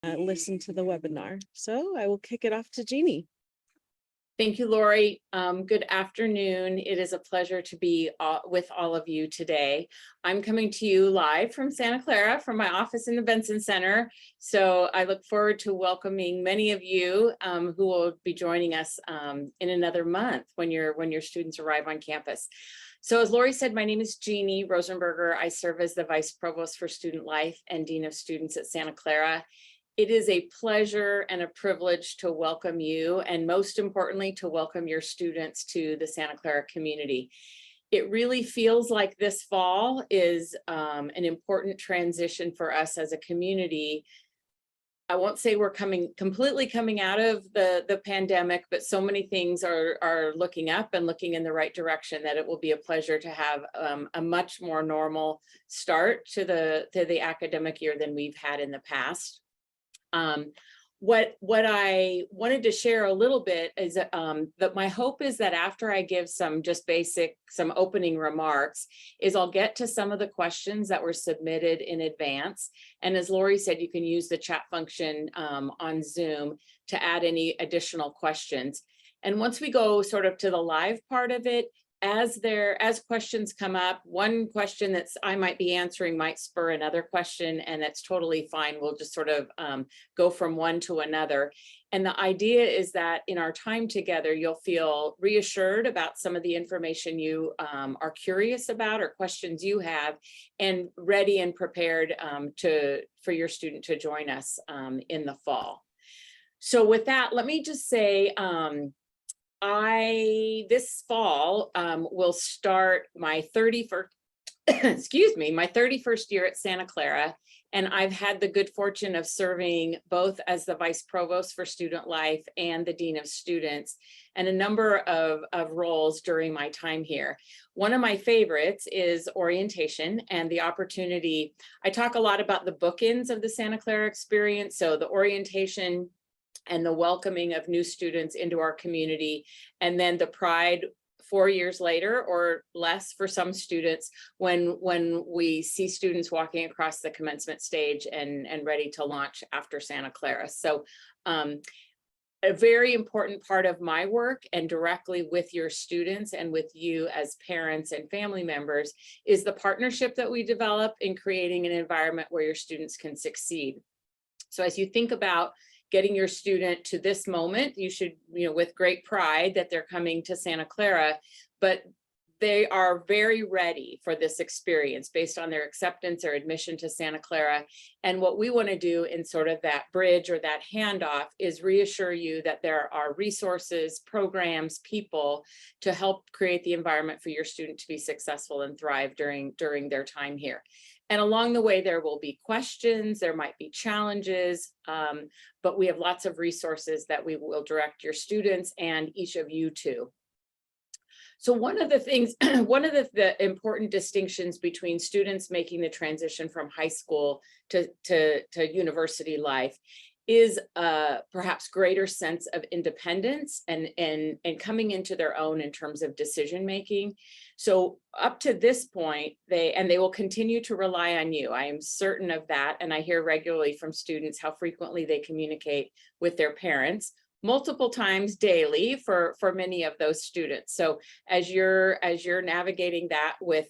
listen to the webinar. So I will kick it off to Jeannie. Thank you, Lori. Good afternoon. It is a pleasure to be with all of you today. I'm coming to you live from Santa Clara from my office in the Benson Center. So I look forward to welcoming many of you who will be joining us in another month when your students arrive on campus. So as Lori said, my name is Jeannie Rosenberger. I serve as the Vice Provost for Student Life and Dean of Students at Santa Clara. It is a pleasure and a privilege to welcome you, and most importantly, to welcome your students to the Santa Clara community. It really feels like this fall is an important transition for us as a community. I won't say we're completely coming out of the pandemic, but so many things are looking up and looking in the right direction that it will be a pleasure to have a much more normal start to the academic year than we've had in the past. What I wanted to share a little bit is that my hope is that after I give some opening remarks, is I'll get to some of the questions that were submitted in advance. And as Lori said, you can use the chat function on Zoom to add any additional questions. And once we go sort of to the live part of it, as questions come up, one question that I might be answering might spur another question, and that's totally fine. We'll just sort of go from one to another. And the idea is that in our time together, you'll feel reassured about some of the information you are curious about or questions you have, and ready and prepared for your student to join us in the fall. So with that, let me just say, this fall will start my 31st, my 31st year at Santa Clara. And I've had the good fortune of serving both as the Vice Provost for Student Life and the Dean of Students, and a number of roles during my time here. One of my favorites is orientation and the opportunity. I talk a lot about the bookends of the Santa Clara experience. So the orientation and the welcoming of new students into our community, and then the pride 4 years later or less for some students when we see students walking across the commencement stage and ready to launch after Santa Clara. So a very important part of my work, and directly with your students and with you as parents and family members, is the partnership that we develop in creating an environment where your students can succeed. So as you think about getting your student to this moment, you should, with great pride that they're coming to Santa Clara, but they are very ready for this experience based on their acceptance or admission to Santa Clara. And what we want to do in sort of that bridge or that handoff is reassure you that there are resources, programs, people to help create the environment for your student to be successful and thrive during their time here. And along the way, there will be questions, there might be challenges, but we have lots of resources that we will direct your students and each of you to. So one of the things, one of the important distinctions between students making the transition from high school to university life is perhaps greater sense of independence and coming into their own in terms of decision making. So up to this point, they will continue to rely on you. I am certain of that, and I hear regularly from students how frequently they communicate with their parents, multiple times daily for many of those students. So as you're navigating that with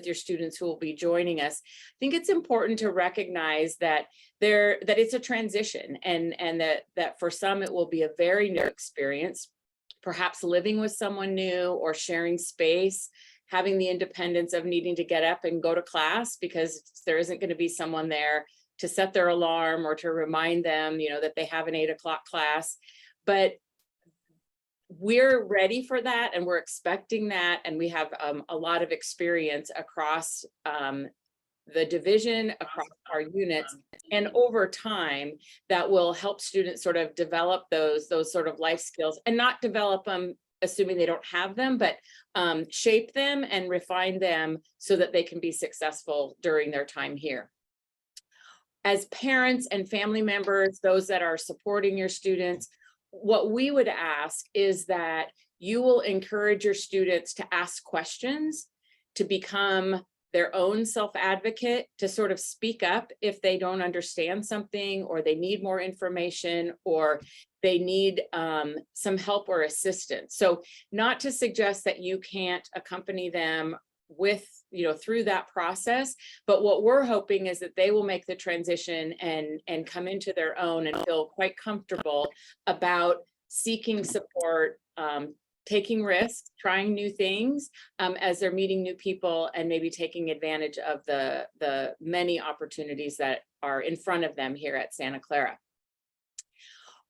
your students who will be joining us, I think it's important to recognize that it's a transition, and that for some it will be a very new experience, perhaps living with someone new or sharing space, having the independence of needing to get up and go to class because there isn't going to be someone there to set their alarm or to remind them, that they have an 8 o'clock class. But we're ready for that, and we're expecting that, and we have a lot of experience across the division, across our units, and over time that will help students sort of develop those sort of life skills, and not develop them assuming they don't have them, but shape them and refine them so that they can be successful during their time here. As parents and family members, those that are supporting your students, what we would ask is that you will encourage your students to ask questions, to become their own self-advocate to sort of speak up if they don't understand something, or they need more information, or they need some help or assistance. So not to suggest that you can't accompany them with, through that process, but what we're hoping is that they will make the transition and come into their own and feel quite comfortable about seeking support, taking risks, trying new things as they're meeting new people, and maybe taking advantage of the many opportunities that are in front of them here at Santa Clara.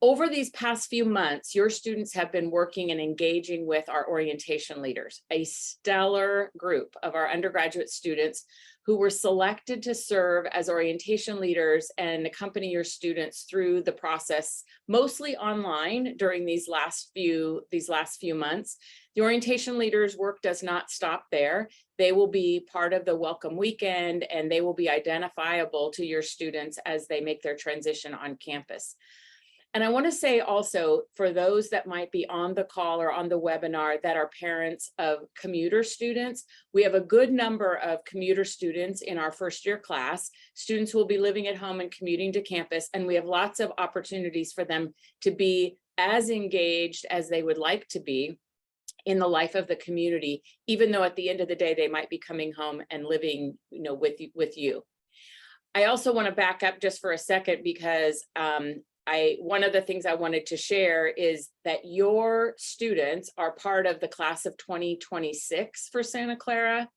Over these past few months, your students have been working and engaging with our orientation leaders, a stellar group of our undergraduate students who were selected to serve as orientation leaders and accompany your students through the process, mostly online during these last few months. The orientation leaders' work does not stop there. They will be part of the welcome weekend, and they will be identifiable to your students as they make their transition on campus. And I want to say also, for those that might be on the call or on the webinar that are parents of commuter students, we have a good number of commuter students in our first year class. Students who will be living at home and commuting to campus, and we have lots of opportunities for them to be as engaged as they would like to be in the life of the community, even though at the end of the day, they might be coming home and living, with you. I also want to back up just for a second, because one of the things I wanted to share is that your students are part of the class of 2026 for Santa Clara.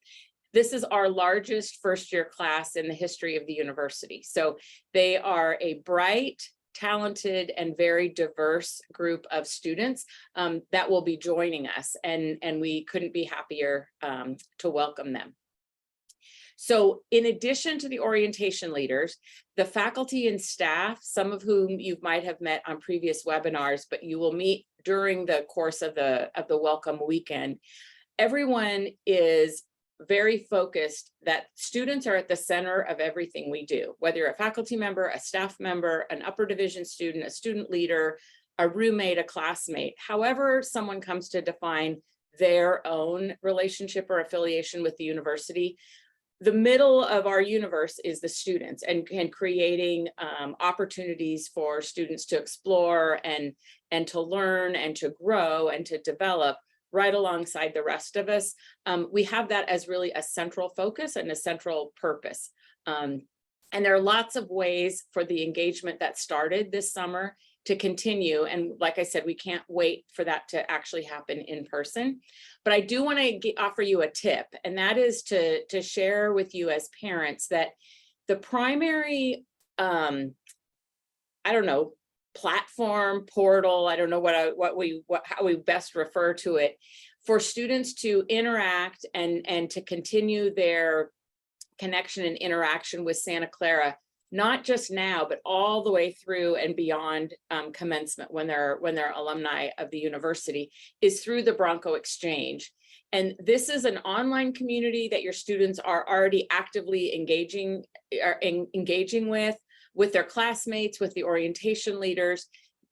This is our largest first year class in the history of the university. So they are a bright, talented, and very diverse group of students that will be joining us. And we couldn't be happier to welcome them. So in addition to the orientation leaders, the faculty and staff, some of whom you might have met on previous webinars, but you will meet during the course of the welcome weekend, everyone is very focused that students are at the center of everything we do, whether you're a faculty member, a staff member, an upper division student, a student leader, a roommate, a classmate, however someone comes to define their own relationship or affiliation with the university. The middle of our universe is the students, and creating opportunities for students to explore and to learn and to grow and to develop right alongside the rest of us. We have that as really a central focus and a central purpose. And there are lots of ways for the engagement that started this summer to continue. And like I said, we can't wait for that to actually happen in person. But I do want to offer you a tip, and that is to share with you as parents that the primary, platform, portal, I don't know how we best refer to it, for students to interact and to continue their connection and interaction with Santa Clara, not just now, but all the way through and beyond commencement, when they're alumni of the university, is through the Bronco Exchange. And this is an online community that your students are already actively engaging with their classmates, with the orientation leaders,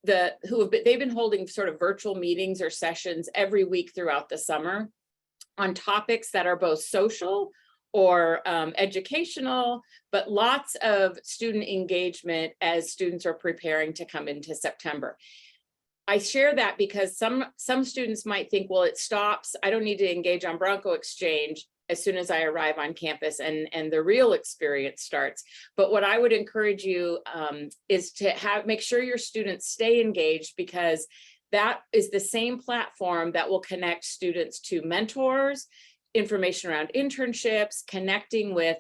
they've been holding sort of virtual meetings or sessions every week throughout the summer on topics that are both social or educational, but lots of student engagement as students are preparing to come into September. I share that because some students might think, well, it stops. I don't need to engage on Bronco Exchange as soon as I arrive on campus and the real experience starts. But what I would encourage you is to make sure your students stay engaged, because that is the same platform that will connect students to mentors, information around internships, connecting with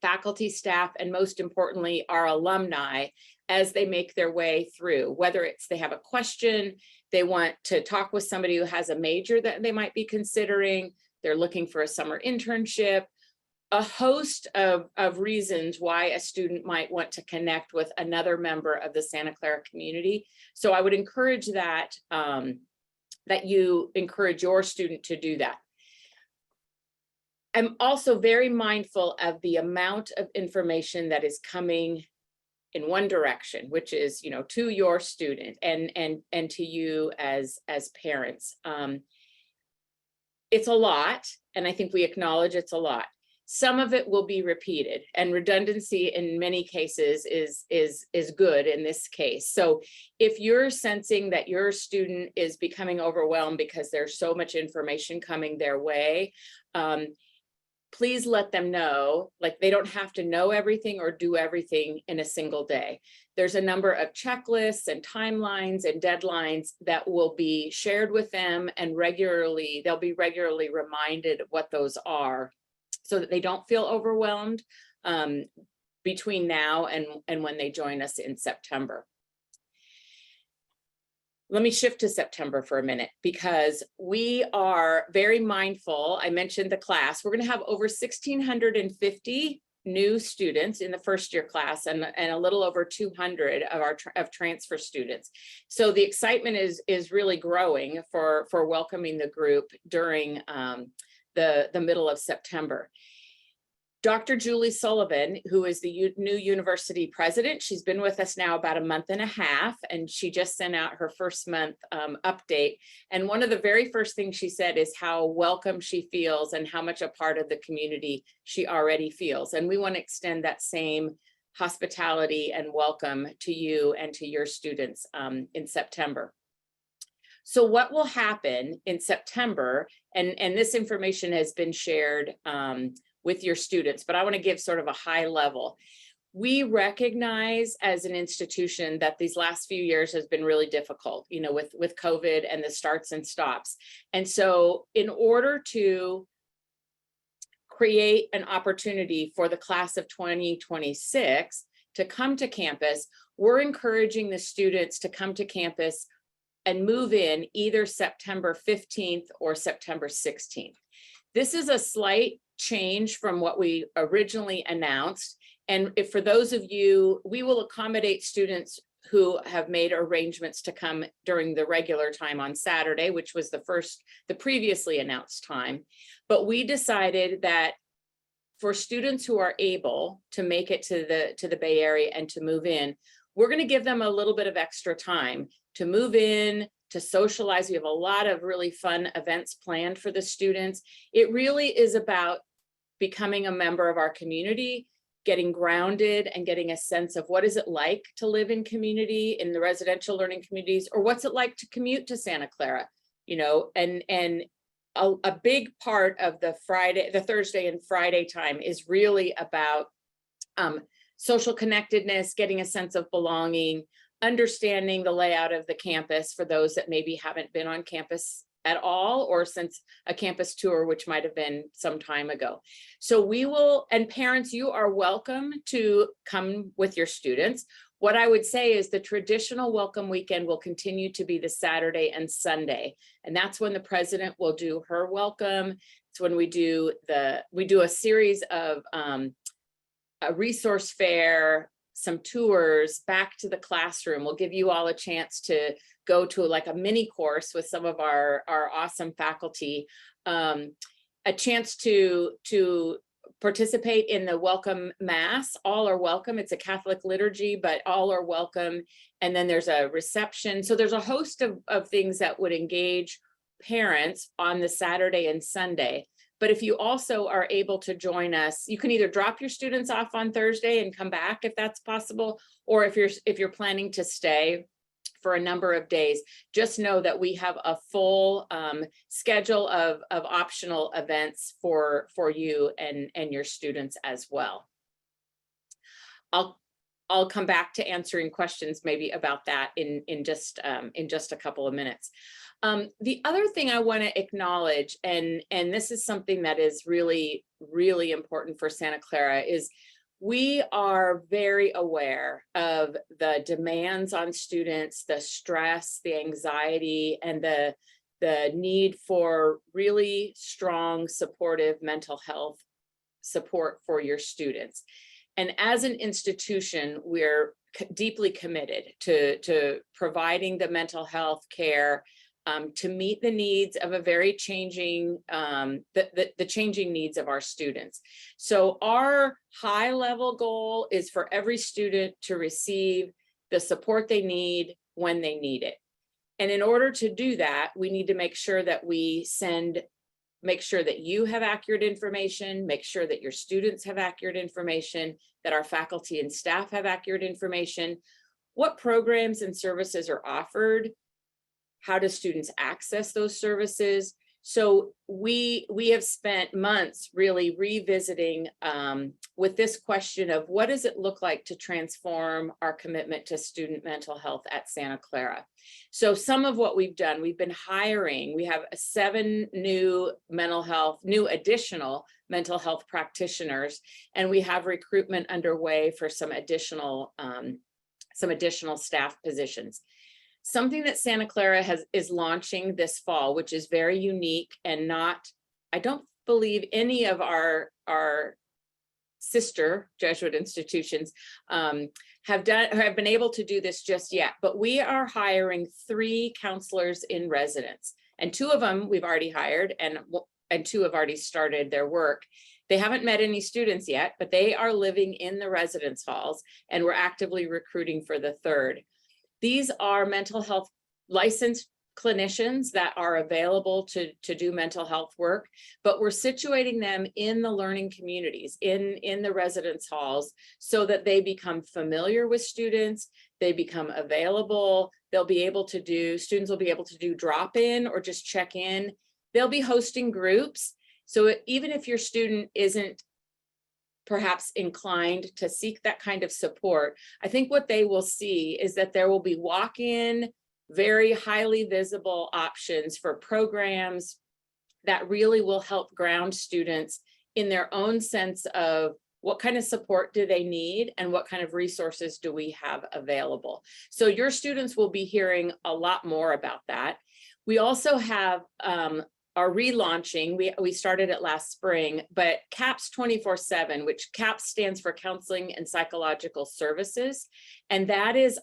faculty, staff, and most importantly, our alumni as they make their way through, whether it's they have a question, they want to talk with somebody who has a major that they might be considering, they're looking for a summer internship, a host of reasons why a student might want to connect with another member of the Santa Clara community. So I would encourage that, that you encourage your student to do that. I'm also very mindful of the amount of information that is coming in one direction, which is, to your student and to you as parents. It's a lot, and I think we acknowledge it's a lot. Some of it will be repeated, and redundancy in many cases is good in this case. So if you're sensing that your student is becoming overwhelmed because there's so much information coming their way, please let them know, like, they don't have to know everything or do everything in a single day. There's a number of checklists and timelines and deadlines that will be shared with them, and they'll be regularly reminded of what those are, so that they don't feel overwhelmed between now and when they join us in September. Let me shift to September for a minute, because we are very mindful. I mentioned the class. We're going to have over 1,650 new students in the first year class, and a little over 200 of transfer students. So the excitement is really growing for welcoming the group during the middle of September. Dr. Julie Sullivan, who is the new university president, she's been with us now about a month and a half, and she just sent out her first month update. And one of the very first things she said is how welcome she feels and how much a part of the community she already feels. And we want to extend that same hospitality and welcome to you and to your students in September. So what will happen in September, and this information has been shared with your students, but I want to give sort of a high level. We recognize as an institution that these last few years has been really difficult, you know, with COVID and the starts and stops. And so in order to create an opportunity for the class of 2026 to come to campus, we're encouraging the students to come to campus and move in either September 15th or September 16th. This is a slight change from what we originally announced. And if for those of you, we will accommodate students who have made arrangements to come during the regular time on Saturday, which was the previously announced time. But we decided that for students who are able to make it to the Bay Area and to move in, we're going to give them a little bit of extra time to move in, to socialize. We have a lot of really fun events planned for the students. It really is about becoming a member of our community, getting grounded and getting a sense of what is it like to live in community, in the residential learning communities, or what's it like to commute to Santa Clara, you know, and a big part of the Thursday and Friday time is really about social connectedness, getting a sense of belonging, understanding the layout of the campus for those that maybe haven't been on campus at all, or since a campus tour, which might have been some time ago. So we will, and parents, you are welcome to come with your students. What I would say is the traditional welcome weekend will continue to be the Saturday and Sunday. And that's when the president will do her welcome. It's when we do a series of a resource fair, some tours back to the classroom. We'll give you all a chance to go to like a mini course with some of our awesome faculty, a chance to participate in the welcome mass. All are welcome. It's a Catholic liturgy, but all are welcome. And then there's a reception. So there's a host of things that would engage parents on the Saturday and Sunday. But if you also are able to join us, you can either drop your students off on Thursday and come back if that's possible, or if you're planning to stay for a number of days, just know that we have a full schedule of optional events for you and your students as well. I'll come back to answering questions maybe about that in just a couple of minutes. The other thing I want to acknowledge, and this is something that is really, really important for Santa Clara, is we are very aware of the demands on students, the stress, the anxiety, and the need for really strong, supportive mental health support for your students. And as an institution, we're deeply committed to providing the mental health care to meet the needs of a very changing, the changing needs of our students. So our high level goal is for every student to receive the support they need when they need it. And in order to do that, we need to make sure that we send make sure that you have accurate information, make sure that your students have accurate information, that our faculty and staff have accurate information, what programs and services are offered, how do students access those services. So we have spent months really revisiting with this question of what does it look like to transform our commitment to student mental health at Santa Clara. So some of what we've done, we've been hiring, we have 7 new additional mental health practitioners, and we have recruitment underway for some additional staff positions. Something that Santa Clara is launching this fall, which is very unique and I don't believe any of our sister Jesuit institutions have been able to do this just yet, but we are hiring 3 counselors in residence, and 2 of them we've already hired, and 2 have already started their work. They haven't met any students yet, but they are living in the residence halls, and we're actively recruiting for the 3rd. These are mental health licensed clinicians that are available to do mental health work, but we're situating them in the learning communities, in the residence halls, so that they become familiar with students, they become available, students will be able to do drop-in or just check in. They'll be hosting groups. So even if your student isn't perhaps inclined to seek that kind of support, I think what they will see is that there will be walk-in, very highly visible options for programs that really will help ground students in their own sense of what kind of support do they need and what kind of resources do we have available. So your students will be hearing a lot more about that. We also have are relaunching, we started it last spring, but CAPS 24/7, which CAPS stands for Counseling and Psychological Services. And that is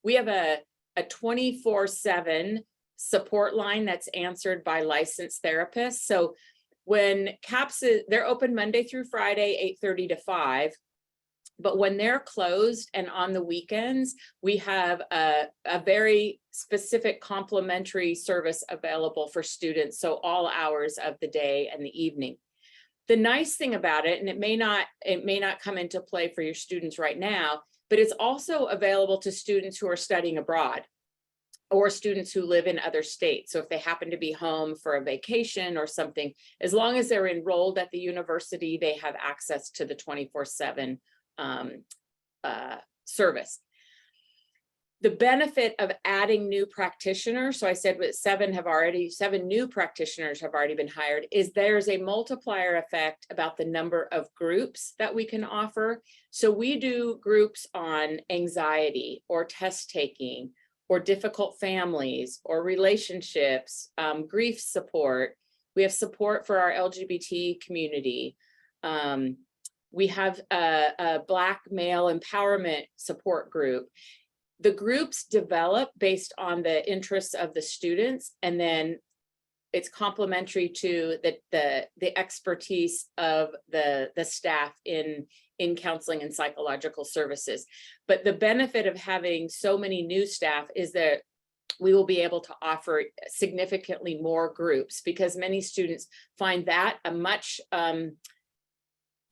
we have a 24/7 support line that's answered by licensed therapists. So when CAPS they're open Monday through Friday, 8:30 to 5. But when they're closed and on the weekends, we have a very specific complimentary service available for students. So all hours of the day and the evening. The nice thing about it, and it may not come into play for your students right now, but it's also available to students who are studying abroad or students who live in other states. So if they happen to be home for a vacation or something, as long as they're enrolled at the university, they have access to the 24/7 service. The benefit of adding new practitioners, so I said 7 new practitioners have already been hired, is there's a multiplier effect about the number of groups that we can offer. So we do groups on anxiety or test taking or difficult families or relationships, grief support. We have support for our LGBT community. We have a Black male empowerment support group. The groups develop based on the interests of the students, and then it's complementary to the expertise of the staff in counseling and psychological services. But the benefit of having so many new staff is that we will be able to offer significantly more groups, because many students find that a much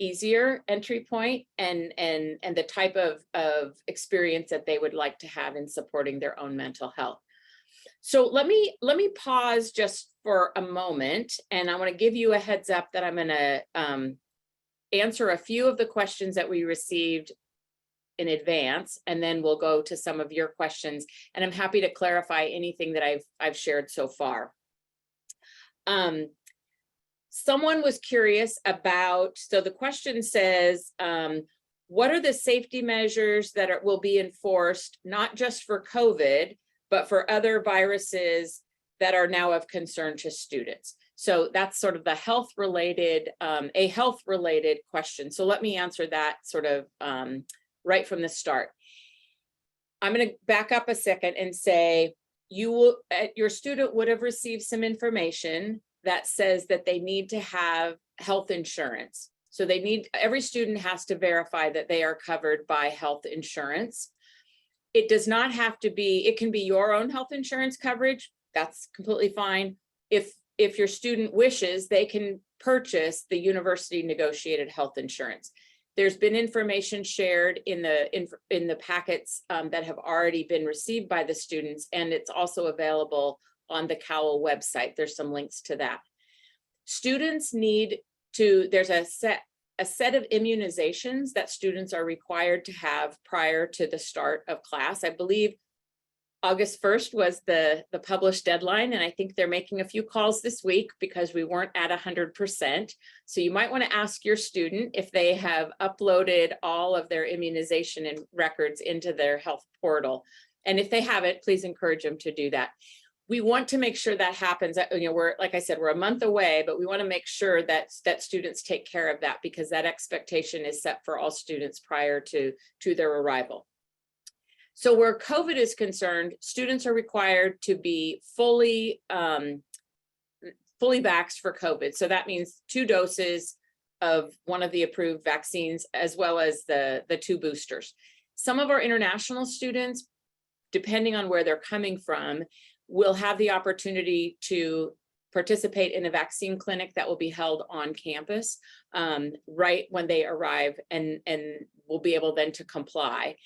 easier entry point and the type of experience that they would like to have in supporting their own mental health. So let me pause just for a moment, and I want to give you a heads up that I'm going to answer a few of the questions that we received in advance, and then we'll go to some of your questions, and I'm happy to clarify anything that I've shared so far. Someone was curious about, so the question says, what are the safety measures that will be enforced, not just for COVID, but for other viruses that are now of concern to students? So that's sort of the health-related, a health-related question. So let me answer that sort of right from the start. I'm going to back up a second and say, your student would have received some information that says that they need to have health insurance. So every student has to verify that they are covered by health insurance. It does not have to be, it can be your own health insurance coverage. That's completely fine. If if your student wishes, they can purchase the university negotiated health insurance. There's been information shared in the packets that have already been received by the students, and it's also available on the COWL website. There's some links to that. Students need to, there's a set of immunizations that students are required to have prior to the start of class. I believe August 1st was the published deadline, and I think they're making a few calls this week because we weren't at 100%. So you might want to ask your student if they have uploaded all of their immunization and records into their health portal. And if they haven't, please encourage them to do that. We want to make sure that happens. We're, like I said, we're a month away, but we want to make sure that students take care of that, because that expectation is set for all students prior to their arrival. So where COVID is concerned, students are required to be fully vaxxed for COVID. So that means 2 doses of one of the approved vaccines, as well as the 2 boosters. Some of our international students, depending on where they're coming from, will have the opportunity to participate in a vaccine clinic that will be held on campus right when they arrive, and will be able then to comply.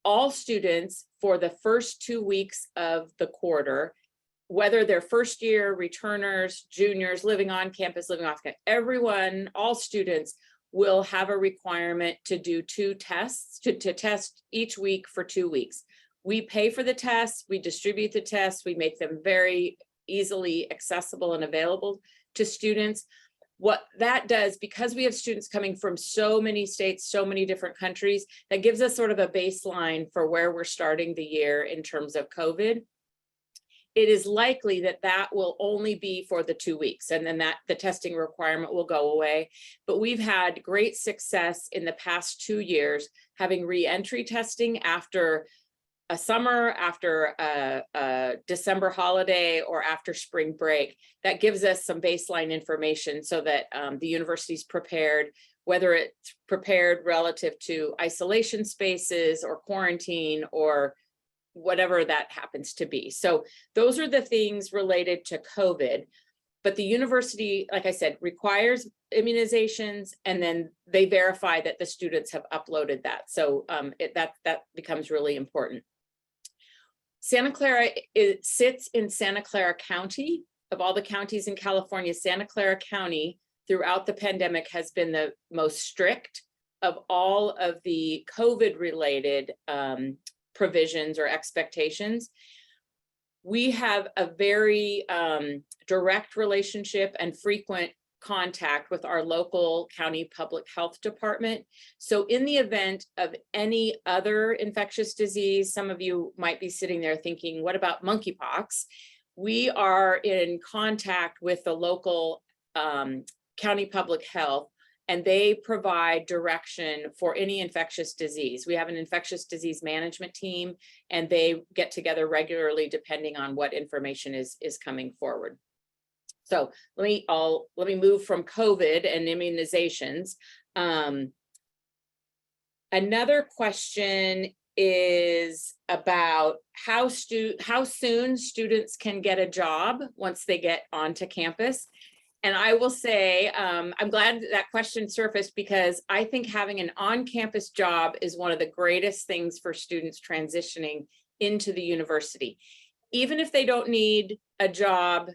All students for the first 2 weeks of the quarter, whether they're first year, returners, juniors, living on campus, living off campus, everyone, all students will have a requirement to do 2 tests, to test each week for 2 weeks. We pay for the tests, we distribute the tests, we make them very easily accessible and available to students. What that does, because we have students coming from so many states, so many different countries, that gives us sort of a baseline for where we're starting the year in terms of COVID. It is likely that that will only be for the 2 weeks, and then that the testing requirement will go away. But we've had great success in the past 2 years having re-entry testing after a summer, after a December holiday, or after spring break. That gives us some baseline information so that the university's prepared, whether it's prepared relative to isolation spaces or quarantine or whatever that happens to be. So those are the things related to COVID. But the university, like I said, requires immunizations, and then they verify that the students have uploaded that. So that becomes really important. Santa Clara sits in Santa Clara County. Of all the counties in California, Santa Clara County throughout the pandemic has been the most strict of all of the COVID-related provisions or expectations. We have a very direct relationship and frequent contact with our local county public health department. So in the event of any other infectious disease, some of you might be sitting there thinking, what about monkeypox? We are in contact with the local county public health, and they provide direction for any infectious disease. We have an infectious disease management team, and they get together regularly depending on what information is coming forward. So let me move from COVID and immunizations. Another question is about how soon students can get a job once they get onto campus. And I will say, I'm glad that question surfaced, because I think having an on-campus job is one of the greatest things for students transitioning into the university. Even if they don't need a job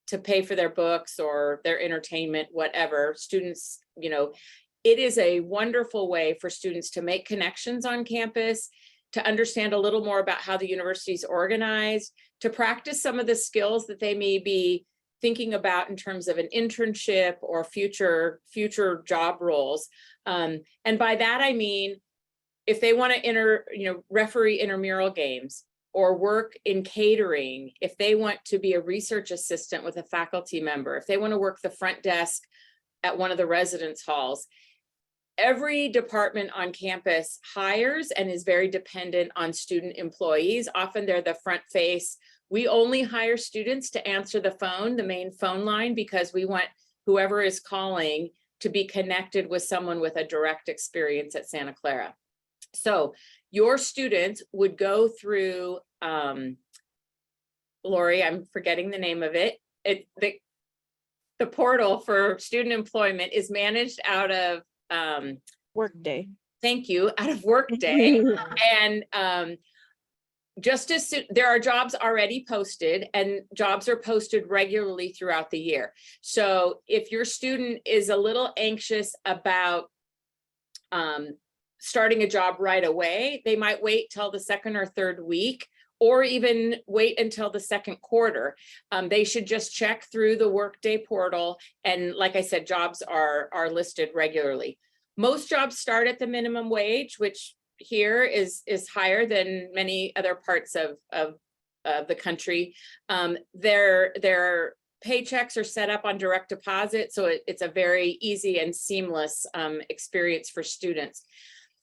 to pay for their books or their entertainment, whatever, students, it is a wonderful way for students to make connections on campus, to understand a little more about how the university is organized, to practice some of the skills that they may be thinking about in terms of an internship or future job roles. And by that, I mean, if they want to referee intramural games, or work in catering, if they want to be a research assistant with a faculty member, if they want to work the front desk at one of the residence halls. Every department on campus hires and is very dependent on student employees. Often they're the front face. We only hire students to answer the phone, the main phone line, because we want whoever is calling to be connected with someone with a direct experience at Santa Clara. So your students would go through, Lori, I'm forgetting the name of it, the portal for student employment is managed out of, Workday. thank you, out of Workday. And just as soon, there are jobs already posted, and jobs are posted regularly throughout the year. So if your student is a little anxious about starting a job right away, they might wait till the second or third week, or even wait until the second quarter. They should just check through the Workday portal. And like I said, jobs are listed regularly. Most jobs start at the minimum wage, which here is higher than many other parts of the country. Their paychecks are set up on direct deposit, so it's a very easy and seamless experience for students.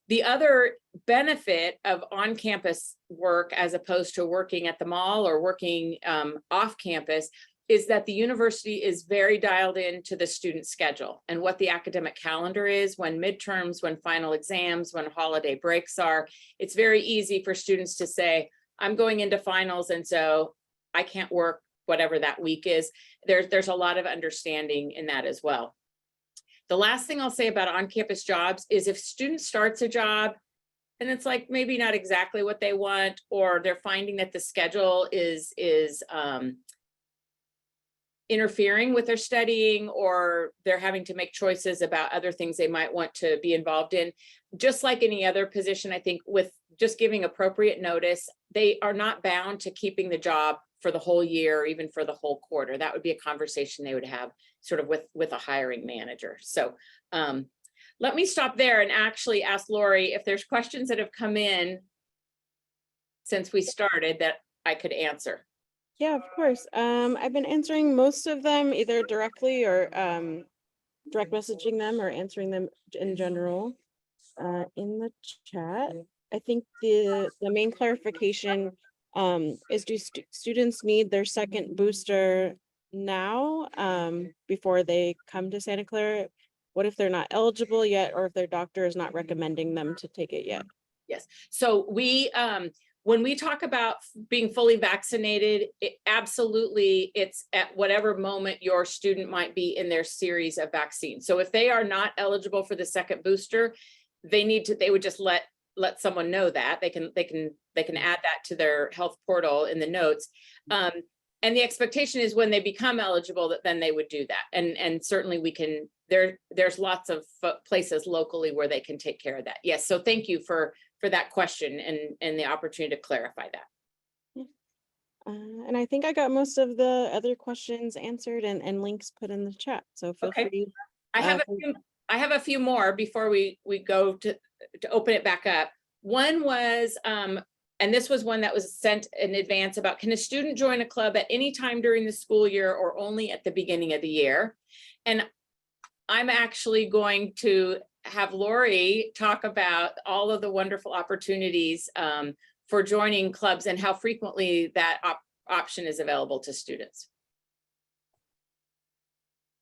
The other benefit of on-campus work, as opposed to working at the mall or working off campus, is that the university is very dialed into the student schedule and what the academic calendar is, when midterms, when final exams, when holiday breaks are. It's very easy for students to say, I'm going into finals, and so I can't work whatever that week is. There's a lot of understanding in that as well. The last thing I'll say about on-campus jobs is if student starts a job and it's like maybe not exactly what they want, or they're finding that the schedule is interfering with their studying, or they're having to make choices about other things they might want to be involved in. Just like any other position, I think with just giving appropriate notice, they are not bound to keeping the job for the whole year, or even for the whole quarter. That would be a conversation they would have sort of with a hiring manager. So let me stop there and actually ask Lori if there's questions that have come in since we started that I could answer. Yeah, of course. I've been answering most of them either directly or direct messaging them or answering them in general in the chat. I think the main clarification is, do students need their second booster now before they come to Santa Clara? What if they're not eligible yet, or if their doctor is not recommending them to take it yet? Yes. So we, when we talk about being fully vaccinated, absolutely, it's at whatever moment your student might be in their series of vaccines. So if they are not eligible for the second booster, they would just let someone know that. They can add that to their health portal in the notes. And the expectation is when they become eligible, that then they would do that. And certainly we can, there's lots of places locally where they can take care of that. Yes, so thank you for that question and the opportunity to clarify that. And I think I got most of the other questions answered and links put in the chat. So feel free. I have a few more before we go to open it back up. One was, and this was one that was sent in advance about, can a student join a club at any time during the school year or only at the beginning of the year? And I'm actually going to have Lori talk about all of the wonderful opportunities for joining clubs and how frequently that option is available to students.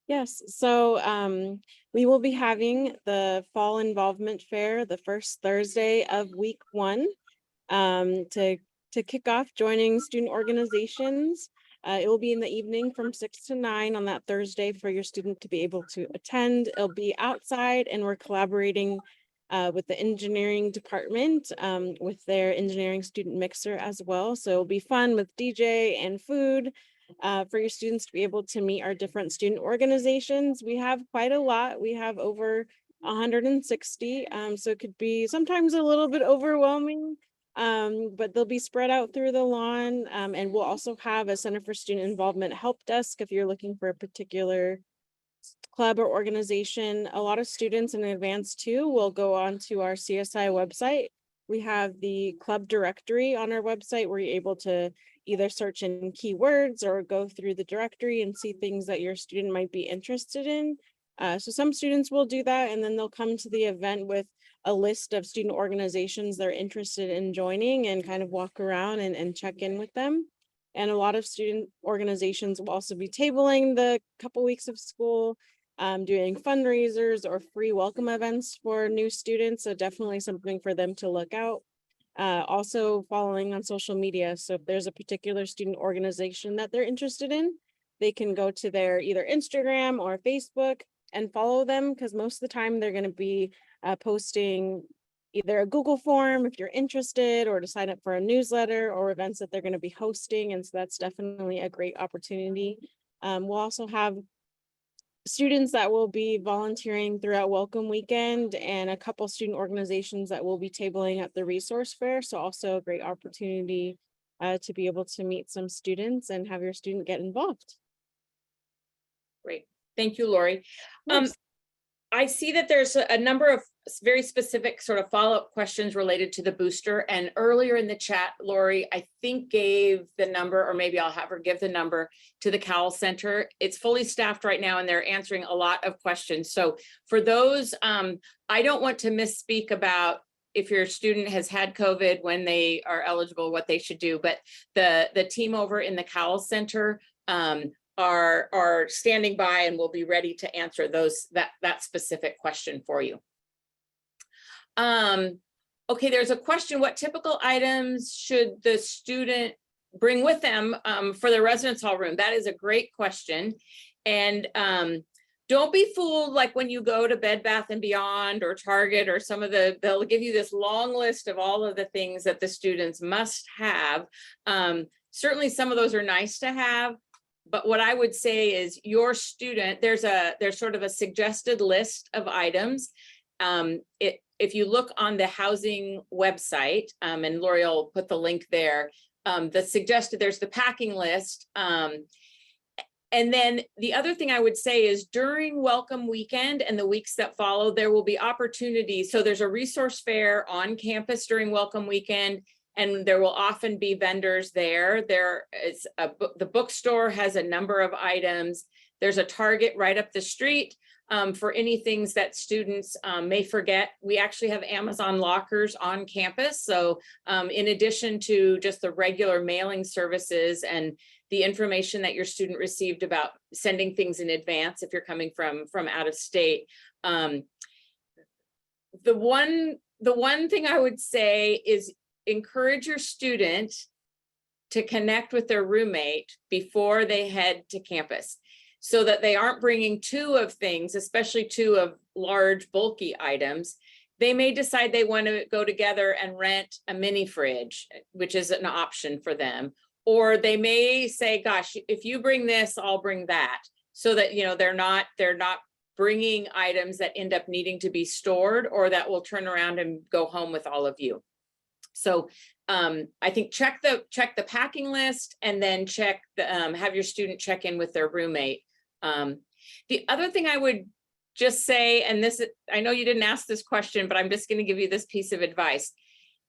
Yes, so we will be having the Fall Involvement Fair the first Thursday of week 1 to kick off joining student organizations. It will be in the evening from 6 to 9 on that Thursday for your student to be able to attend. It'll be outside, and we're collaborating with the engineering department with their engineering student mixer as well. So it'll be fun with DJ and food for your students to be able to meet our different student organizations. We have quite a lot. We have over 160, so it could be sometimes a little bit overwhelming. But they'll be spread out through the lawn, and we'll also have a Center for Student Involvement help desk if you're looking for a particular club or organization. A lot of students in advance too will go on to our CSI website. We have the club directory on our website where you're able to either search in keywords or go through the directory and see things that your student might be interested in. So some students will do that, and then they'll come to the event with a list of student organizations they're interested in joining and kind of walk around and check in with them. And a lot of student organizations will also be tabling the couple weeks of school, doing fundraisers or free welcome events for new students. So definitely something for them to look out. Also following on social media. So if there's a particular student organization that they're interested in, they can go to their either Instagram or Facebook and follow them, because most of the time they're going to be posting either a Google form if you're interested, or to sign up for a newsletter or events that they're going to be hosting. And so that's definitely a great opportunity. We'll also have students that will be volunteering throughout Welcome Weekend, and a couple student organizations that will be tabling at the resource fair. So also a great opportunity to be able to meet some students and have your student get involved. Great. Thank you, Lori. Yes. I see that there's a number of very specific sort of follow-up questions related to the booster. And earlier in the chat, Lori, I think gave the number, or maybe I'll have her give the number to the Cowell Center. It's fully staffed right now and they're answering a lot of questions. So for those, I don't want to misspeak about if your student has had COVID, when they are eligible, what they should do. But the team over in the Cowell Center are standing by and will be ready to answer that specific question for you. Okay, there's a question: what typical items should the student bring with them for the residence hall room? That is a great question. And don't be fooled, like when you go to Bed Bath & Beyond or Target or they'll give you this long list of all of the things that the students must have. Certainly some of those are nice to have, but what I would say is your student, there's sort of a suggested list of items. If you look on the housing website, and Lori will put the link there, there's the packing list. And then the other thing I would say is during Welcome Weekend and the weeks that follow, there will be opportunities. So there's a resource fair on campus during Welcome Weekend, and there will often be vendors there. There is the bookstore has a number of items. There's a Target right up the street for any things that students may forget. We actually have Amazon lockers on campus. So in addition to just the regular mailing services and the information that your student received about sending things in advance if you're coming from out of state, the one thing I would say is encourage your student to connect with their roommate before they head to campus, so that they aren't bringing two of things, especially two of large bulky items. They may decide they want to go together and rent a mini fridge, which is an option for them. Or they may say, gosh, if you bring this, I'll bring that, so that, you know, they're not bringing items that end up needing to be stored or that will turn around and go home with all of you. So I think check the packing list, and then have your student check in with their roommate. The other thing I would just say, and I know you didn't ask this question, but I'm just going to give you this piece of advice.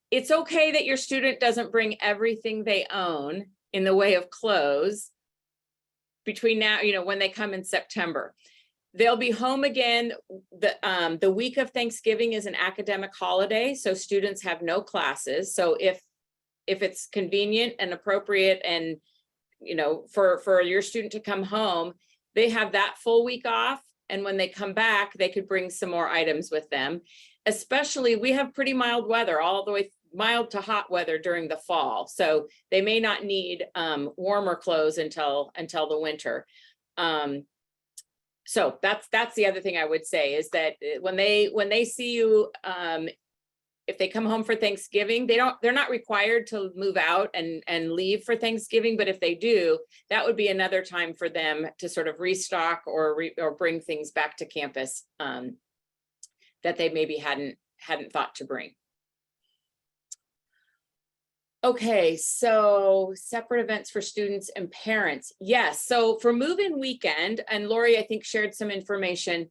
It's okay that your student doesn't bring everything they own in the way of clothes between now, when they come in September. They'll be home again. The week of Thanksgiving is an academic holiday, so students have no classes. So if it's convenient and appropriate, and for your student to come home, they have that full week off. And when they come back, they could bring some more items with them. Especially, we have pretty mild weather, all the way mild to hot weather during the fall. So they may not need warmer clothes until the winter. So that's the other thing I would say, is that when they see you, if they come home for Thanksgiving, they're not required to move out and leave for Thanksgiving, but if they do, that would be another time for them to sort of restock or bring things back to campus that they maybe hadn't thought to bring. Okay, so separate events for students and parents. Yes, so for move-in weekend, and Lori, I think, shared some information.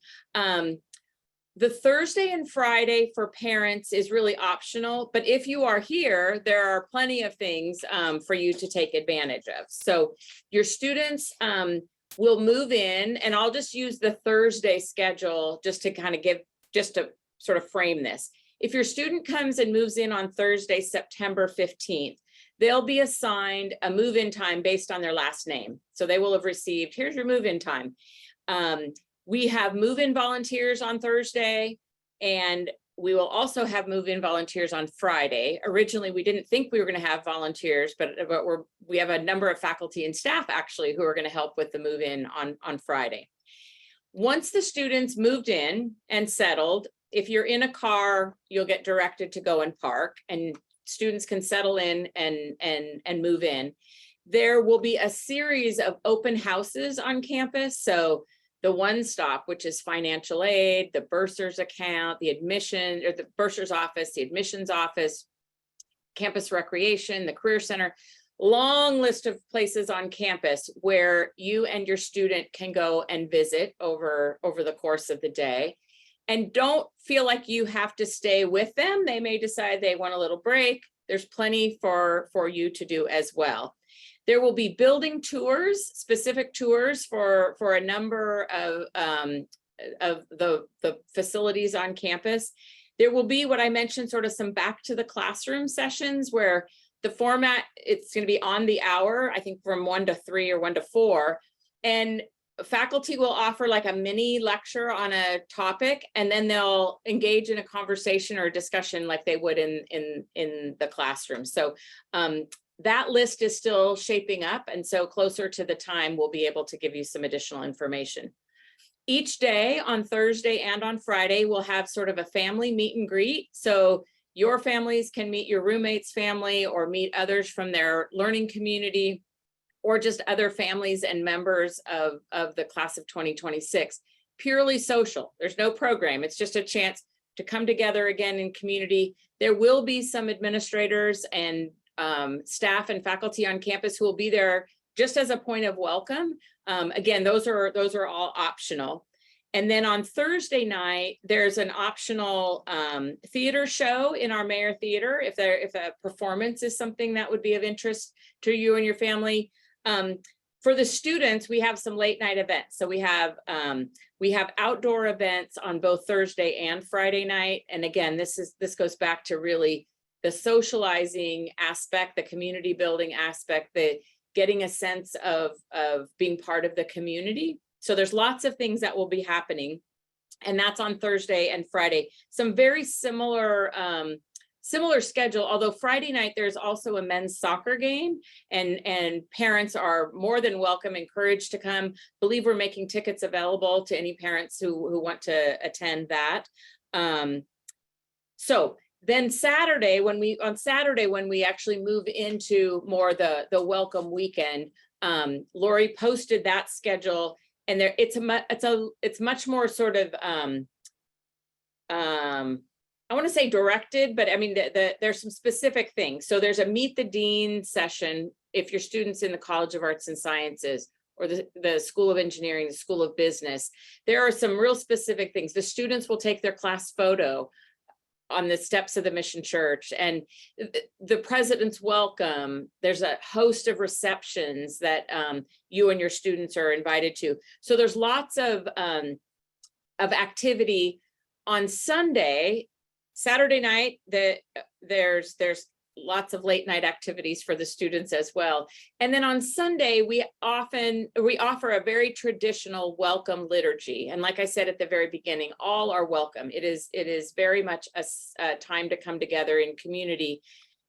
The Thursday and Friday for parents is really optional, but if you are here, there are plenty of things for you to take advantage of. So your students will move in, and I'll just use the Thursday schedule just to sort of frame this. If your student comes and moves in on Thursday, September 15th, they'll be assigned a move-in time based on their last name. So they will have received, here's your move-in time. We have move-in volunteers on Thursday, and we will also have move-in volunteers on Friday. Originally, we didn't think we were going to have volunteers, but we have a number of faculty and staff actually who are going to help with the move-in on Friday. Once the students moved in and settled, if you're in a car, you'll get directed to go and park, and students can settle in and move in. There will be a series of open houses on campus. So the One Stop, which is financial aid, the bursar's account, the admission, or the bursar's office, the admissions office, campus recreation, the career center, long list of places on campus where you and your student can go and visit over the course of the day. And don't feel like you have to stay with them. They may decide they want a little break. There's plenty for you to do as well. There will be building tours, specific tours for a number of the facilities on campus. There will be what I mentioned, sort of some back to the classroom sessions where the format, it's going to be on the hour, I think from 1 to 3 or 1 to 4. And faculty will offer like a mini lecture on a topic, and then they'll engage in a conversation or a discussion like they would in the classroom. So that list is still shaping up, and so closer to the time, we'll be able to give you some additional information. Each day on Thursday and on Friday, we'll have sort of a family meet and greet. So your families can meet your roommate's family or meet others from their learning community, or just other families and members of the class of 2026. Purely social. There's no program. It's just a chance to come together again in community. There will be some administrators and staff and faculty on campus who will be there just as a point of welcome. Again, those are all optional. And then on Thursday night, there's an optional theater show in our Mayer Theater. If a performance is something that would be of interest to you and your family. For the students, we have some late night events. So we have outdoor events on both Thursday and Friday night. And again, this goes back to really the socializing aspect, the community building aspect, the getting a sense of being part of the community. So there's lots of things that will be happening, and that's on Thursday and Friday. Some very similar schedule, although Friday night there's also a men's soccer game, and parents are more than welcome, encouraged to come. I believe we're making tickets available to any parents who want to attend that. So then on Saturday, when we actually move into more the welcome weekend, Lori posted that schedule, and it's much more sort of I want to say directed, but I mean, there's some specific things. So there's a Meet the Dean session if your students in the College of Arts and Sciences or the School of Engineering, the School of Business. There are some real specific things. The students will take their class photo on the steps of the Mission Church, and the president's welcome. There's a host of receptions that you and your students are invited to. So there's lots of activity on Sunday. Saturday night, there's lots of late night activities for the students as well. And then on Sunday, we offer a very traditional welcome liturgy. And like I said at the very beginning, all are welcome. It is very much a time to come together in community.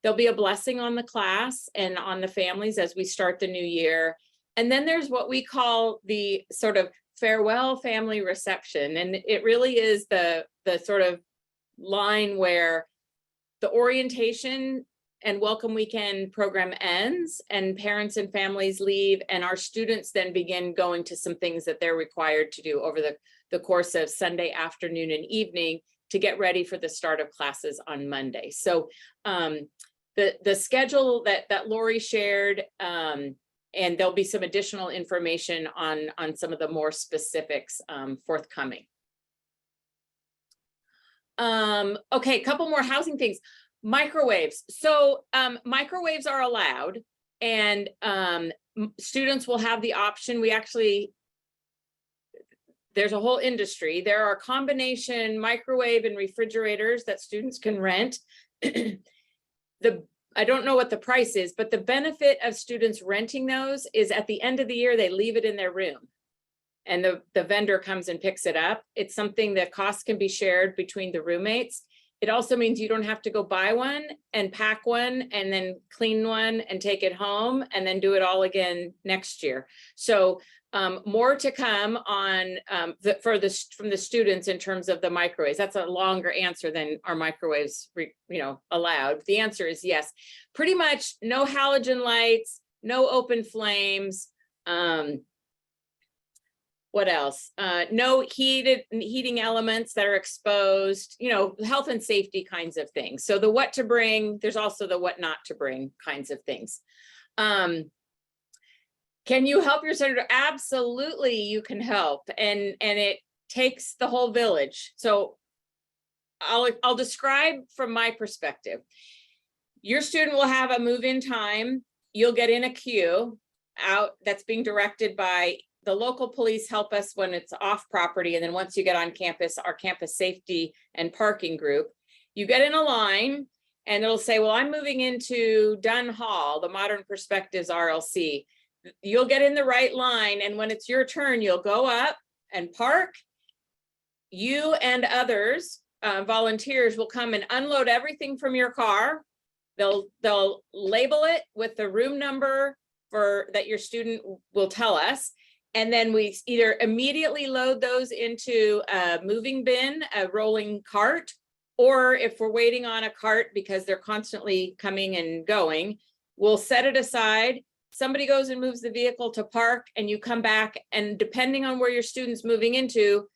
There'll be a blessing on the class and on the families as we start the new year. And then there's what we call the sort of farewell family reception. And it really is the sort of line where the orientation and welcome weekend program ends and parents and families leave, and our students then begin going to some things that they're required to do over the course of Sunday afternoon and evening to get ready for the start of classes on Monday. So the schedule that Lori shared, and there'll be some additional information on some of the more specifics forthcoming. Okay, a couple more housing things. Microwaves. So microwaves are allowed, and students will have the option. There's a whole industry. There are combination microwave and refrigerators that students can rent. I don't know what the price is, but the benefit of students renting those is at the end of the year, they leave it in their room, and the vendor comes and picks it up. It's something that costs can be shared between the roommates. It also means you don't have to go buy one and pack one and then clean one and take it home and then do it all again next year. So more to come on from the students in terms of the microwaves. That's a longer answer than our microwaves, allowed. The answer is yes. Pretty much no halogen lights, no open flames. What else? No heating elements that are exposed, health and safety kinds of things. So the what to bring, there's also the what not to bring kinds of things. Can you help your senator? Absolutely, you can help. And it takes the whole village. So I'll describe from my perspective. Your student will have a move-in time. You'll get in a queue out that's being directed by the local police. Help us when it's off property. And then once you get on campus, our campus safety and parking group, you get in a line and it'll say, well, I'm moving into Dunn Hall, the Modern Perspectives RLC. You'll get in the right line. And when it's your turn, you'll go up and park. You and others, volunteers, will come and unload everything from your car. They'll label it with the room number that your student will tell us. And then we either immediately load those into a moving bin, a rolling cart, or if we're waiting on a cart because they're constantly coming and going, we'll set it aside. Somebody goes and moves the vehicle to park and you come back, and depending on where your student's moving into,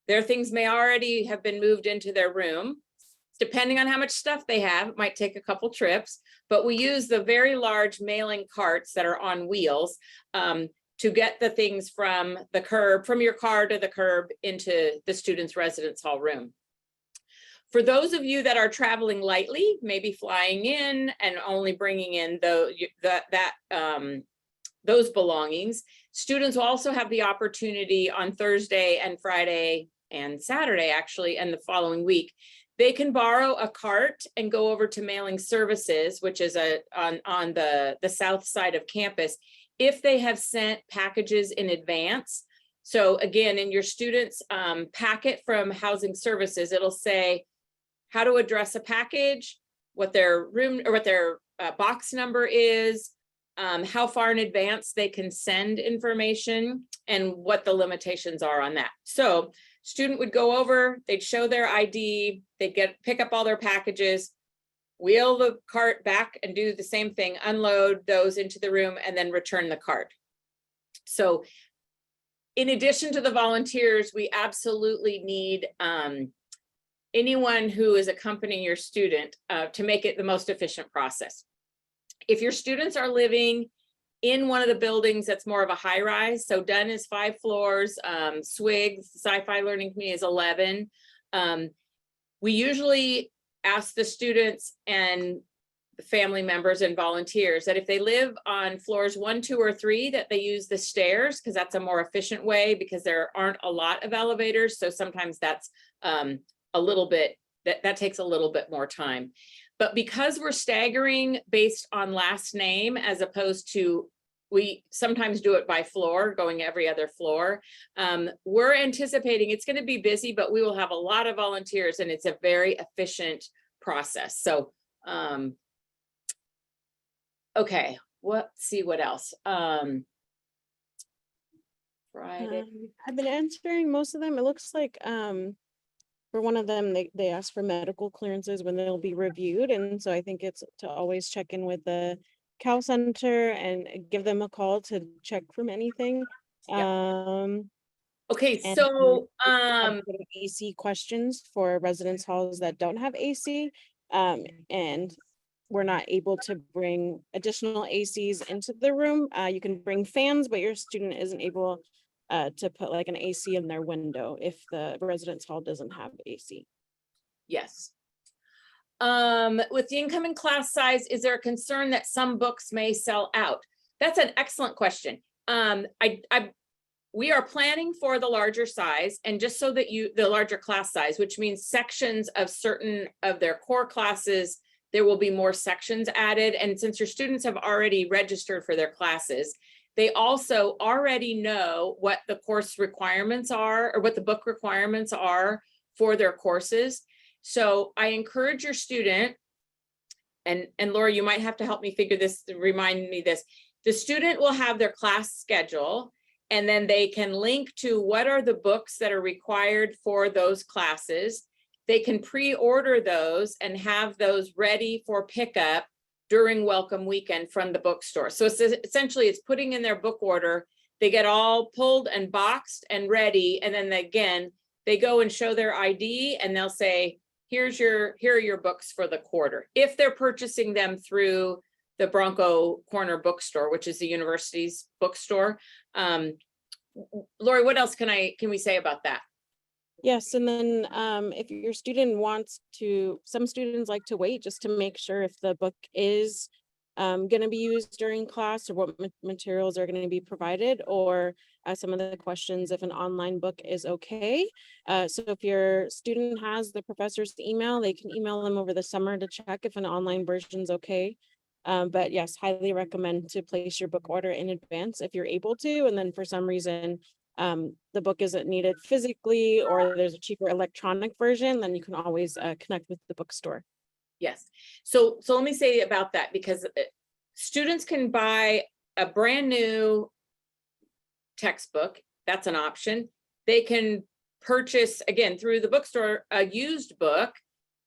their things may already have been moved into their room. Depending on how much stuff they have, it might take a couple trips, but we use the very large mailing carts that are on wheels to get the things from the curb, from your car to the curb into the student's residence hall room. For those of you that are traveling lightly, maybe flying in and only bringing in those belongings, students will also have the opportunity on Thursday and Friday and Saturday, actually, and the following week. They can borrow a cart and go over to mailing services, which is on the south side of campus, if they have sent packages in advance. So again, in your students' packet from housing services, it'll say how to address a package, what their room or what their box number is, how far in advance they can send information, and what the limitations are on that. So student would go over, they'd show their ID, they'd pick up all their packages, wheel the cart back and do the same thing, unload those into the room, and then return the cart. So in addition to the volunteers, we absolutely need anyone who is accompanying your student to make it the most efficient process. If your students are living in one of the buildings that's more of a high rise, so Dunn is 5 floors, SWIG, Sci-Fi Learning Community, is 11. We usually ask the students and the family members and volunteers that if they live on floors 1, 2, or 3, that they use the stairs, because that's a more efficient way, because there aren't a lot of elevators. So sometimes that's a little bit, that takes a little bit more time. But because we're staggering based on last name, as opposed to, we sometimes do it by floor, going every other floor. We're anticipating it's going to be busy, but we will have a lot of volunteers, and it's a very efficient process. So, okay, let's see what else. Friday. I've been answering most of them. It looks like for one of them, they ask for medical clearances when they'll be reviewed. And so I think it's to always check in with the Cal Center and give them a call to check from anything. Yep. Okay, so AC questions for residence halls that don't have AC, and we're not able to bring additional ACs into the room. You can bring fans, but your student isn't able to put like an AC in their window if the residence hall doesn't have AC. Yes. With the incoming class size, is there a concern that some books may sell out? That's an excellent question. We are planning for the larger size, and just so that the larger class size, which means sections of certain of their core classes, there will be more sections added. And since your students have already registered for their classes, they also already know what the course requirements are, or what the book requirements are for their courses. So I encourage your student, and Laura, you might have to help me figure this, remind me this. The student will have their class schedule, and then they can link to what are the books that are required for those classes. They can pre-order those and have those ready for pickup during welcome weekend from the bookstore. So it's essentially, it's putting in their book order. They get all pulled and boxed and ready. And then again, they go and show their ID and they'll say, here are your books for the quarter. If they're purchasing them through the Bronco Corner bookstore, which is the university's bookstore. Lori, what else can we say about that? Yes, and then if your student wants to, some students like to wait just to make sure if the book is going to be used during class, or what materials are going to be provided, or some of the questions if an online book is okay. So if your student has the professor's email, they can email them over the summer to check if an online version is okay. But yes, highly recommend to place your book order in advance if you're able to, and then for some reason the book isn't needed physically, or there's a cheaper electronic version, then you can always connect with the bookstore. Yes. So let me say about that, because students can buy a brand new textbook. That's an option. They can purchase, again, through the bookstore, a used book.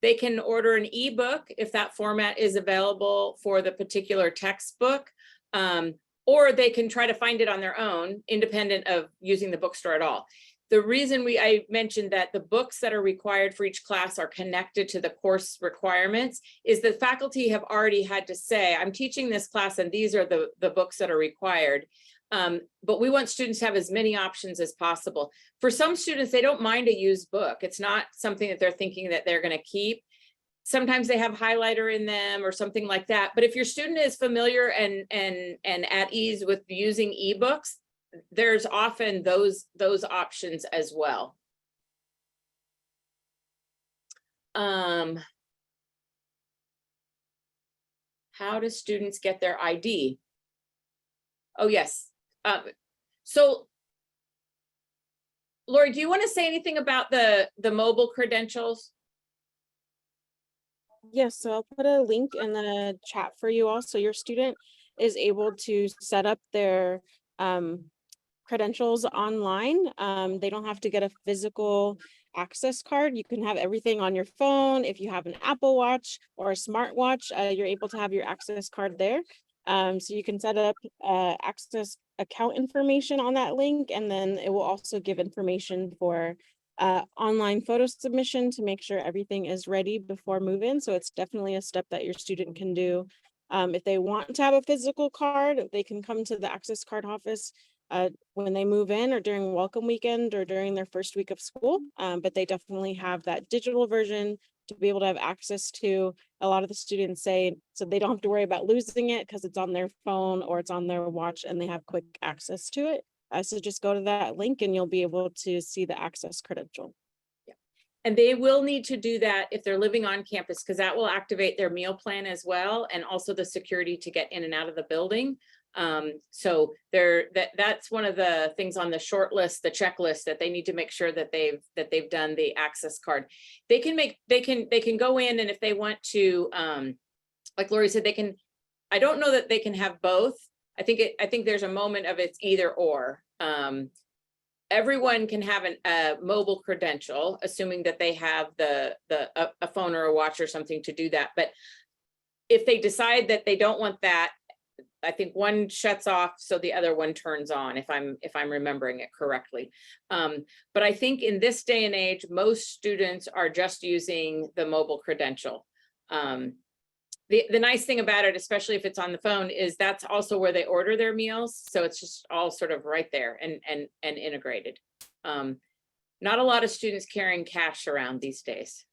They can order an ebook if that format is available for the particular textbook. Or they can try to find it on their own, independent of using the bookstore at all. The reason I mentioned that the books that are required for each class are connected to the course requirements is the faculty have already had to say, I'm teaching this class and these are the books that are required. But we want students to have as many options as possible. For some students, they don't mind a used book. It's not something that they're thinking that they're going to keep. Sometimes they have highlighter in them or something like that. But if your student is familiar and at ease with using ebooks, there's often those options as well. How do students get their ID? Oh, yes. So, Lori, do you want to say anything about the mobile credentials? Yes, so I'll put a link in the chat for you all, so your student is able to set up their credentials online. They don't have to get a physical access card. You can have everything on your phone. If you have an Apple Watch or a smartwatch, you're able to have your access card there. So you can set up access account information on that link, and then it will also give information for online photo submission to make sure everything is ready before move-in. So it's definitely a step that your student can do. If they want to have a physical card, they can come to the access card office when they move in, or during welcome weekend, or during their first week of school. But they definitely have that digital version to be able to have access to. A lot of the students say, so they don't have to worry about losing it because it's on their phone or it's on their watch and they have quick access to it. So just go to that link and you'll be able to see the access credential. Yeah. And they will need to do that if they're living on campus, because that will activate their meal plan as well, and also the security to get in and out of the building. So that's one of the things on the short list, the checklist, that they need to make sure that they've done the access card. They can go in, and if they want to, like Lori said, they can. I don't know that they can have both. I think there's a moment of it's either or. Everyone can have a mobile credential, assuming that they have a phone or a watch or something to do that. But if they decide that they don't want that, I think one shuts off so the other one turns on, if I'm remembering it correctly. But I think in this day and age, most students are just using the mobile credential. The nice thing about it, especially if it's on the phone, is that's also where they order their meals. So it's just all sort of right there and integrated. Not a lot of students carrying cash around these days.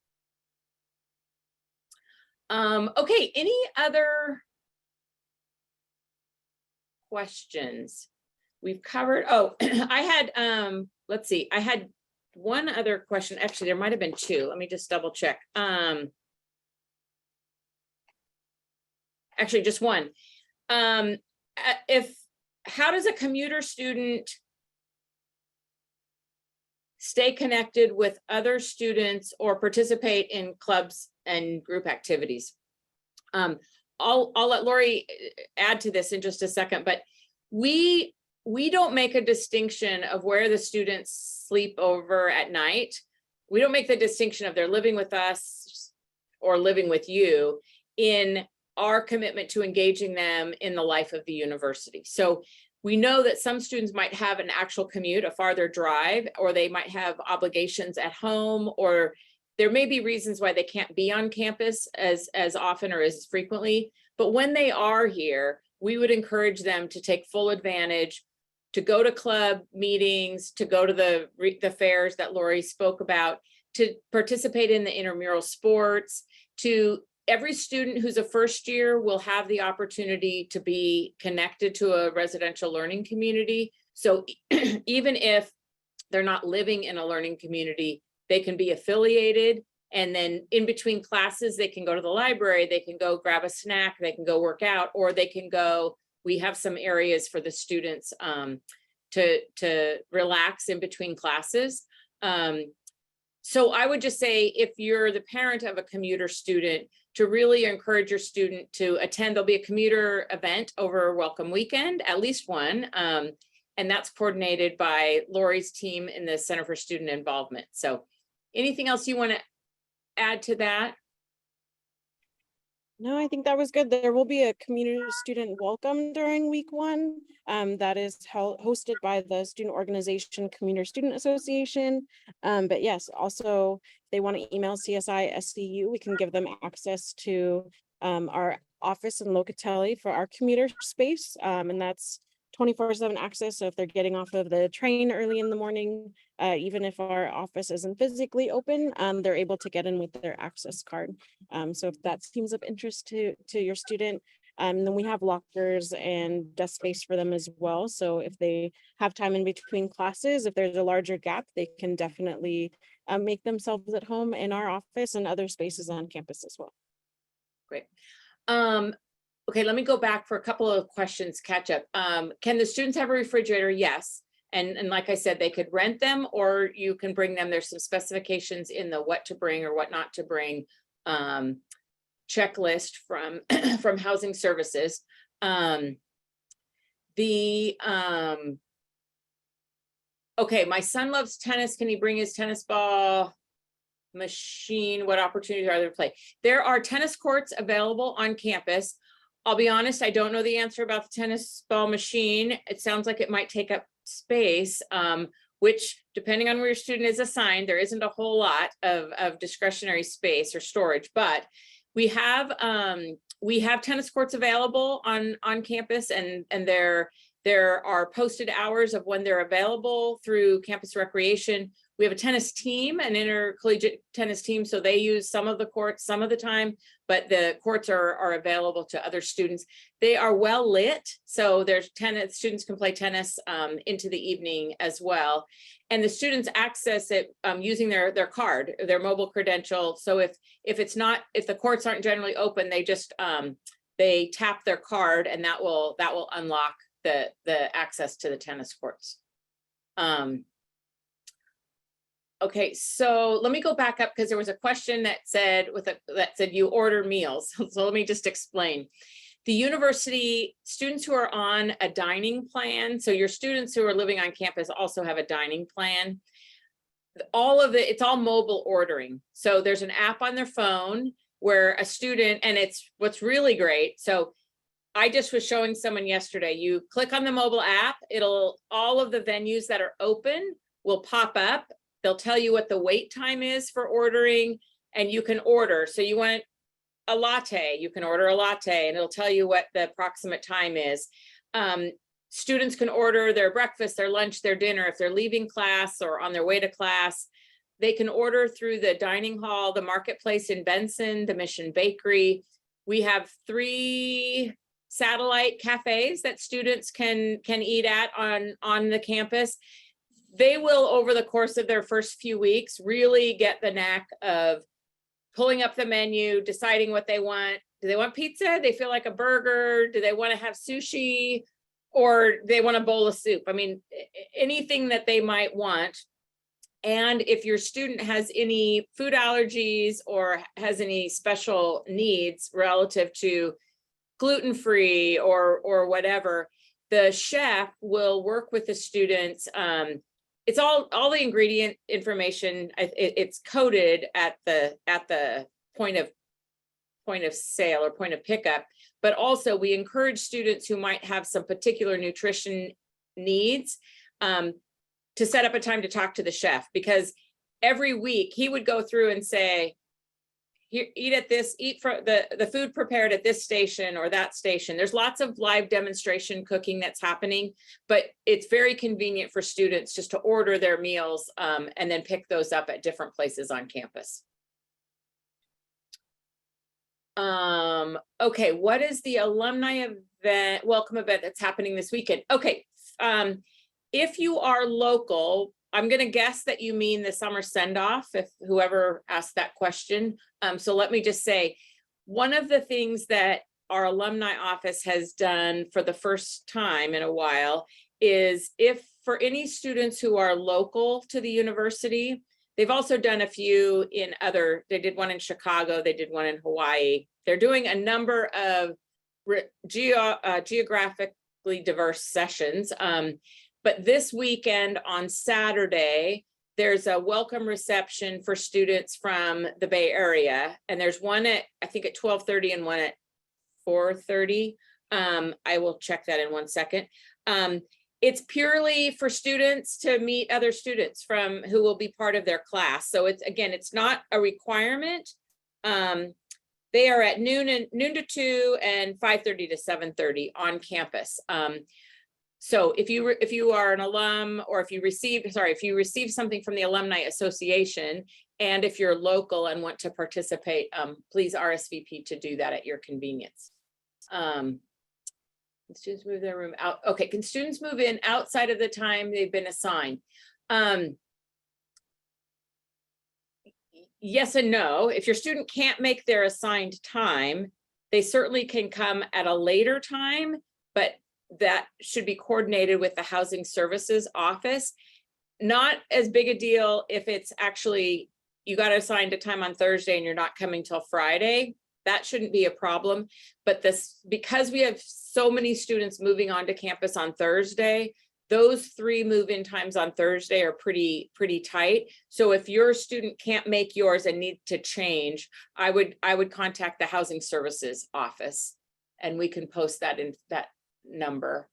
Okay, any other questions? We've covered, oh, I had, let's see, I had one other question. Actually, there might have been two. Let me just double check. Actually, just one. How does a commuter student stay connected with other students, or participate in clubs and group activities. I'll let Lori add to this in just a second, but we don't make a distinction of where the students sleep over at night. We don't make the distinction of they're living with us or living with you in our commitment to engaging them in the life of the university. So we know that some students might have an actual commute, a farther drive, or they might have obligations at home, or there may be reasons why they can't be on campus as often or as frequently. But when they are here, we would encourage them to take full advantage, to go to club meetings, to go to the fairs that Lori spoke about, to participate in the intramural sports. To every student who's a first year will have the opportunity to be connected to a residential learning community. So even if they're not living in a learning community, they can be affiliated. And then in between classes, they can go to the library, they can go grab a snack, they can go work out, or they can go, we have some areas for the students to relax in between classes. So I would just say, if you're the parent of a commuter student, to really encourage your student to attend. There'll be a commuter event over Welcome Weekend, at least one. And that's coordinated by Lori's team in the Center for Student Involvement. So anything else you want to add to that? No, I think that was good. There will be a community student welcome during week 1 that is hosted by the student organization Commuter Student Association. But yes, also if they want to email CSI SCU, we can give them access to our office in Locatelli for our commuter space. And that's 24/7 access. So if they're getting off of the train early in the morning, even if our office isn't physically open, they're able to get in with their access card. So if that seems of interest to your student, then we have lockers and desk space for them as well. So if they have time in between classes, if there's a larger gap, they can definitely make themselves at home in our office and other spaces on campus as well. Great. Okay, let me go back for a couple of questions, catch up. Can the students have a refrigerator? Yes. And like I said, they could rent them, or you can bring them. There's some specifications in the what to bring or what not to bring checklist from from Housing Services. Okay, my son loves tennis. Can he bring his tennis ball machine? What opportunities are there to play? There are tennis courts available on campus. I'll be honest, I don't know the answer about the tennis ball machine. It sounds like it might take up space, which depending on where your student is assigned, there isn't a whole lot of discretionary space or storage, but we have tennis courts available on campus, and there are posted hours of when they're available through campus recreation. We have a tennis team, an intercollegiate tennis team, so they use some of the courts some of the time, but the courts are available to other students. They are well lit, so there's tennis, students can play tennis into the evening as well. And the students access it using their card, their mobile credential. So if the courts aren't generally open, they just they tap their card, and that will unlock the access to the tennis courts. Okay, so let me go back up, because there was a question that said you order meals. So let me just explain. The university students who are on a dining plan, so your students who are living on campus also have a dining plan. All of it's all mobile ordering. So there's an app on their phone where a student, and it's what's really great. So I just was showing someone yesterday, you click on the mobile app, all of the venues that are open will pop up. They'll tell you what the wait time is for ordering, and you can order. So you want a latte, you can order a latte, and it'll tell you what the approximate time is. Students can order their breakfast, their lunch, their dinner. If they're leaving class or on their way to class, they can order through the dining hall, the marketplace in Benson, the Mission Bakery. We have 3 satellite cafes that students can eat at on the campus. They will, over the course of their first few weeks, really get the knack of pulling up the menu, deciding what they want. Do they want pizza? They feel like a burger? Do they want to have sushi? Or they want a bowl of soup? I mean, anything that they might want. And if your student has any food allergies or has any special needs relative to gluten-free or whatever, the chef will work with the students. It's all the ingredient information. It's coded at the point of sale or point of pickup. But also we encourage students who might have some particular nutrition needs to set up a time to talk to the chef, because every week he would go through and say, here, eat from the food prepared at this station or that station. There's lots of live demonstration cooking that's happening, but it's very convenient for students just to order their meals and then pick those up at different places on campus. Okay, what is the alumni event, welcome event that's happening this weekend? Okay, if you are local, I'm going to guess that you mean the summer send-off, if whoever asked that question. So let me just say, one of the things that our alumni office has done for the first time in a while is, if for any students who are local to the university, they've also done a few in they did one in Chicago, they did one in Hawaii. They're doing a number of geographically diverse sessions. But this weekend on Saturday, there's a welcome reception for students from the Bay Area. And there's one at, I think at 12:30 and one at 4:30. I will check that in one second. It's purely for students to meet other students who will be part of their class. So it's not a requirement. They are at noon to 2 and 5:30 to 7:30 on campus. So if you are an alum, or if you receive something from the Alumni Association, and if you're local and want to participate, please RSVP to do that at your convenience. Can students move their room out? Okay, can students move in outside of the time they've been assigned? Yes and no. If your student can't make their assigned time, they certainly can come at a later time, but that should be coordinated with the Housing Services Office. Not as big a deal if it's actually, you got assigned a time on Thursday and you're not coming till Friday. That shouldn't be a problem. But because we have so many students moving onto campus on Thursday, those 3 move-in times on Thursday are pretty tight. So if your student can't make yours and need to change, I would contact the Housing Services Office, and we can post that in that number.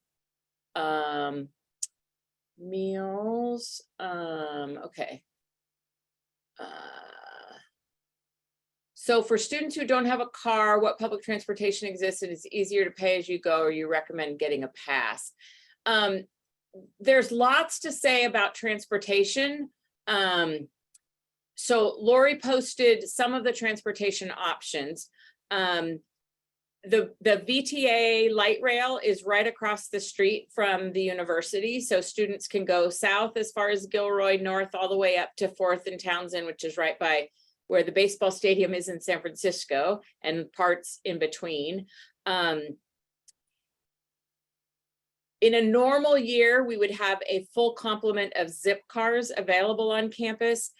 Meals, okay. So for students who don't have a car, what public transportation exists and it's easier to pay as you go, or you recommend getting a pass? There's lots to say about transportation. So Lori posted some of the transportation options. The VTA light rail is right across the street from the university. So students can go south as far as Gilroy, north all the way up to 4th and Townsend, which is right by where the baseball stadium is in San Francisco, and parts in between. In a normal year, we would have a full complement of Zip cars available on campus.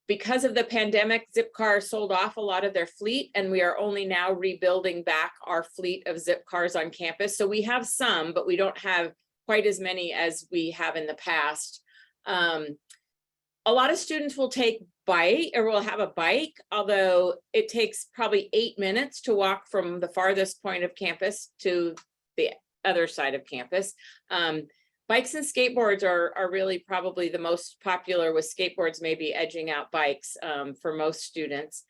Because of the pandemic, Zip cars sold off a lot of their fleet, and we are only now rebuilding back our fleet of Zip cars on campus. So we have some, but we don't have quite as many as we have in the past. A lot of students will have a bike, although it takes probably 8 minutes to walk from the farthest point of campus to the other side of campus. Bikes and skateboards are really probably the most popular, with skateboards maybe edging out bikes for most students.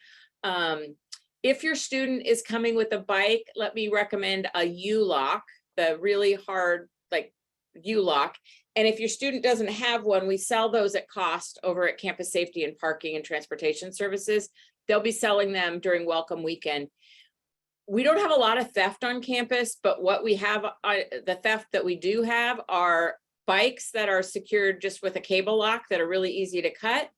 If your student is coming with a bike, let me recommend a U-lock, the really hard U-lock. And if your student doesn't have one, we sell those at cost over at Campus Safety and Parking and Transportation Services. They'll be selling them during Welcome Weekend. We don't have a lot of theft on campus, but what we have, the theft that we do have are bikes that are secured just with a cable lock that are really easy to cut,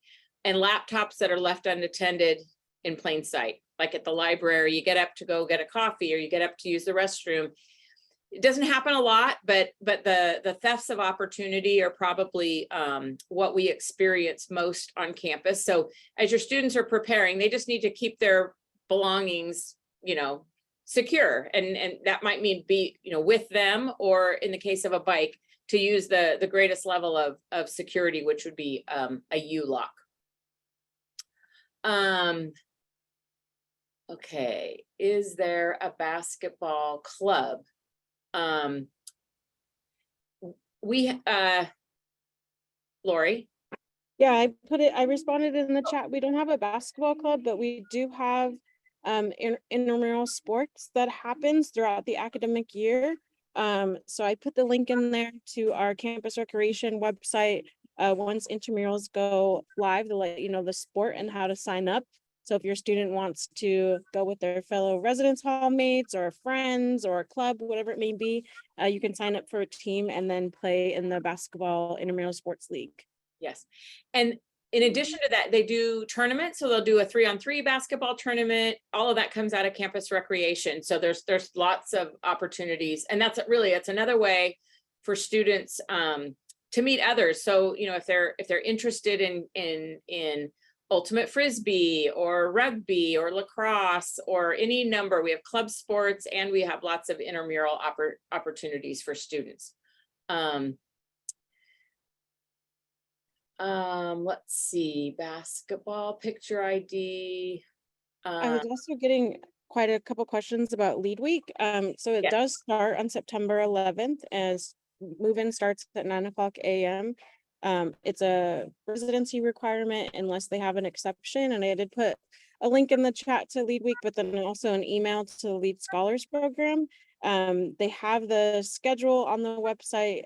and laptops that are left unattended in plain sight. Like at the library, you get up to go get a coffee, or you get up to use the restroom. it doesn't happen a lot, but the thefts of opportunity are probably what we experience most on campus. So as your students are preparing, they just need to keep their belongings, secure, and that might mean be, with them, or in the case of a bike, to use the greatest level of security, which would be a U-lock. Okay, is there a basketball club? Lori? Yeah, I responded in the chat. We don't have a basketball club, but we do have intramural sports that happens throughout the academic year. So I put the link in there to our campus recreation website. Once intramurals go live, they'll let you know the sport and how to sign up. So if your student wants to go with their fellow residence hall mates or friends or a club, whatever it may be, you can sign up for a team and then play in the basketball intramural sports league. Yes. And in addition to that, they do tournaments. So they'll do a 3-on-3 basketball tournament. All of that comes out of campus recreation. So there's lots of opportunities. And it's another way for students to meet others. So, if they're interested in ultimate frisbee or rugby or lacrosse or any number, we have club sports, and we have lots of intramural opportunities for students. Let's see, basketball picture ID. I was also getting quite a couple questions about Lead Week. So it does start on September 11th, as move-in starts at 9:00 a.m. It's a residency requirement unless they have an exception. And I did put a link in the chat to Lead Week, but then also an email to the Lead Scholars Program. They have the schedule on the website,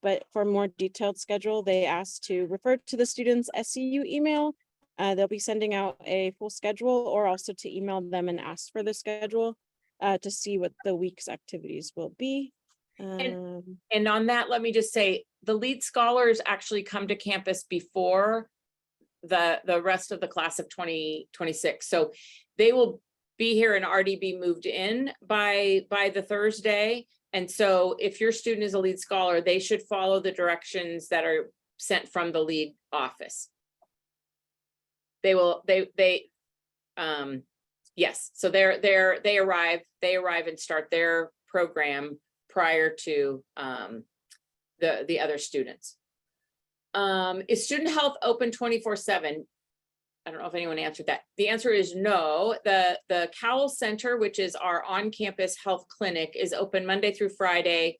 but for a more detailed schedule, they asked to refer to the students' SCU email. They'll be sending out a full schedule, or also to email them and ask for the schedule to see what the week's activities will be. And on that, let me just say, the Lead Scholars actually come to campus before the rest of the class of 2026. So they will be here and already be moved in by the Thursday. And so if your student is a Lead Scholar, they should follow the directions that are sent from the Lead office. Yes, so they arrive and start their program prior to the other students. Is student health open 24/7? I don't know if anyone answered that. The answer is no. The Cowell Center, which is our on-campus health clinic, is open Monday through Friday,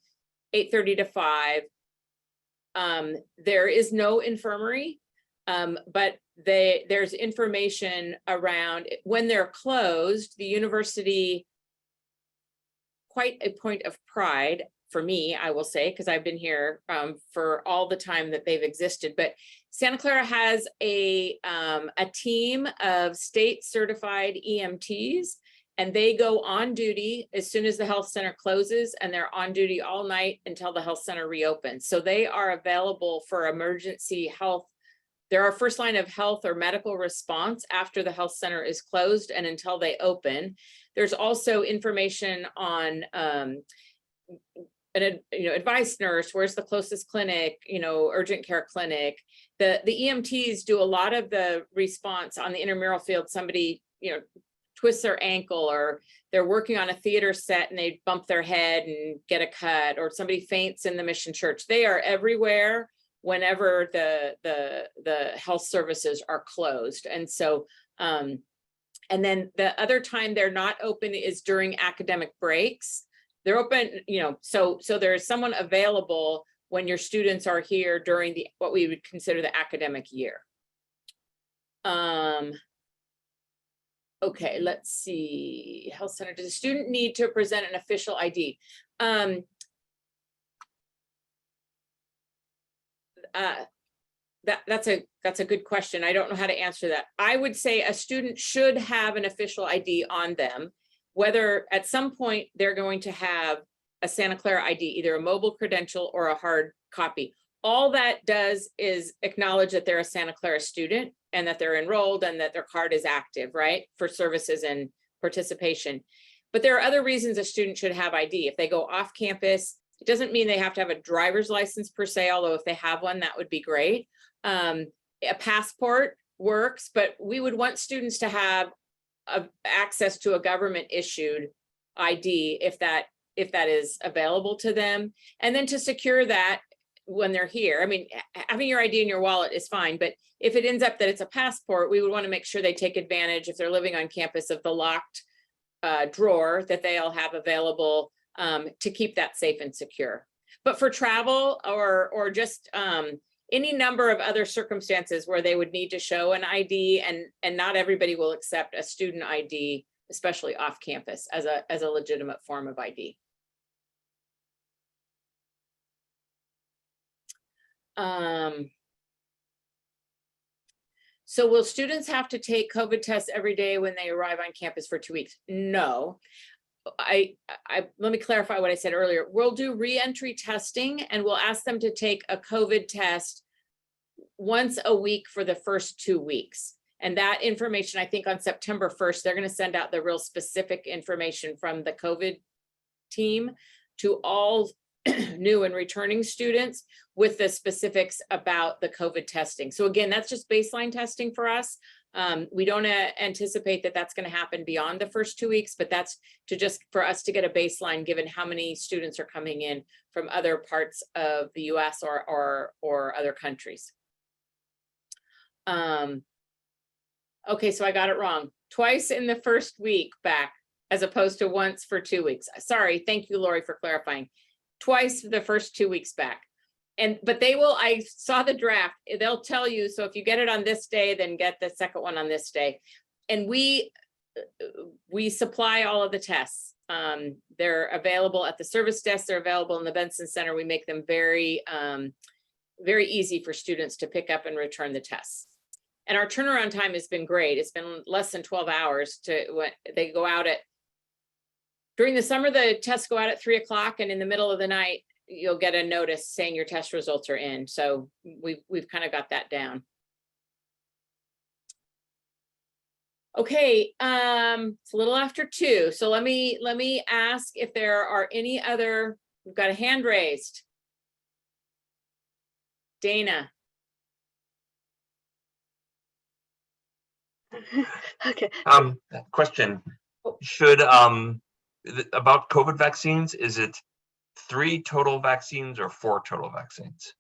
8:30 to 5. There is no infirmary, but there's information around when they're closed. The university, quite a point of pride for me, I will say, because I've been here for all the time that they've existed, but Santa Clara has a team of state certified EMTs, and they go on duty as soon as the health center closes, and they're on duty all night until the health center reopens. So they are available for emergency health. They're our first line of health or medical response after the health center is closed and until they open. There's also information on an advice nurse, where's the closest clinic, urgent care clinic. The EMTs do a lot of the response on the intramural field. Somebody, twists their ankle, or they're working on a theater set and they bump their head and get a cut, or somebody faints in the mission church. They are everywhere whenever the health services are closed. And so, and then the other time they're not open is during academic breaks. They're open, so there's someone available when your students are here during what we would consider the academic year. Okay, let's see. Health center, does a student need to present an official ID? That's a good question. I don't know how to answer that. I would say a student should have an official ID on them, whether at some point they're going to have a Santa Clara ID, either a mobile credential or a hard copy. All that does is acknowledge that they're a Santa Clara student and that they're enrolled and that their card is active, right, for services and participation. But there are other reasons a student should have ID. If they go off campus, it doesn't mean they have to have a driver's license per se, although if they have one, that would be great. A passport works, but we would want students to have access to a government issued ID if that is available to them. And then to secure that when they're here, I mean, having your ID in your wallet is fine, but if it ends up that it's a passport, we would want to make sure they take advantage, if they're living on campus, of the locked drawer that they all have available to keep that safe and secure. But for travel or just any number of other circumstances where they would need to show an ID, and not everybody will accept a student ID, especially off campus, as a legitimate form of ID. So will students have to take COVID tests every day when they arrive on campus for 2 weeks? No. Let me clarify what I said earlier. We'll do re-entry testing, and we'll ask them to take a COVID test once a week for the first 2 weeks. And that information, I think on September 1st, they're going to send out the real specific information from the COVID team to all new and returning students with the specifics about the COVID testing. So again, that's just baseline testing for us. We don't anticipate that that's going to happen beyond the first 2 weeks, but that's for us to get a baseline given how many students are coming in from other parts of the US or other countries. Okay, so I got it wrong. Twice in the first week back, as opposed to once for 2 weeks. Sorry, thank you, Lori, for clarifying. Twice the first 2 weeks back. But they will, I saw the draft, they'll tell you, so if you get it on this day, then get the second one on this day. And we supply all of the tests. They're available at the service desk, they're available in the Benson Center. We make them very, very easy for students to pick up and return the tests. And our turnaround time has been great. It's been less than 12 hours when they go out during the summer, the tests go out at 3 o'clock, and in the middle of the night, you'll get a notice saying your test results are in. So we've kind of got that down. Okay, it's a little after 2. So let me ask if there are any other, we've got a hand raised. Dana. Okay. Question. Should about COVID vaccines, is it 3 total vaccines or 4 total vaccines?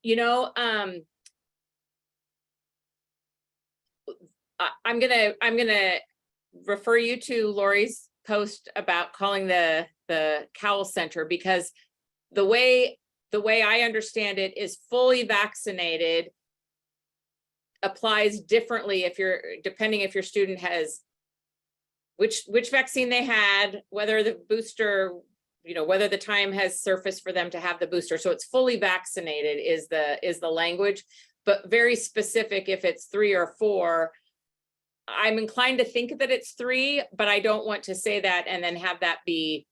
You know, I'm gonna refer you to Lori's post about calling the Cowell Center, because the way I understand it is fully vaccinated applies differently depending if your student has which vaccine they had, whether the booster, whether the time has surfaced for them to have the booster. So it's fully vaccinated is the language, but very specific if it's 3 or 4. I'm inclined to think that it's 3, but I don't want to say that and then have that be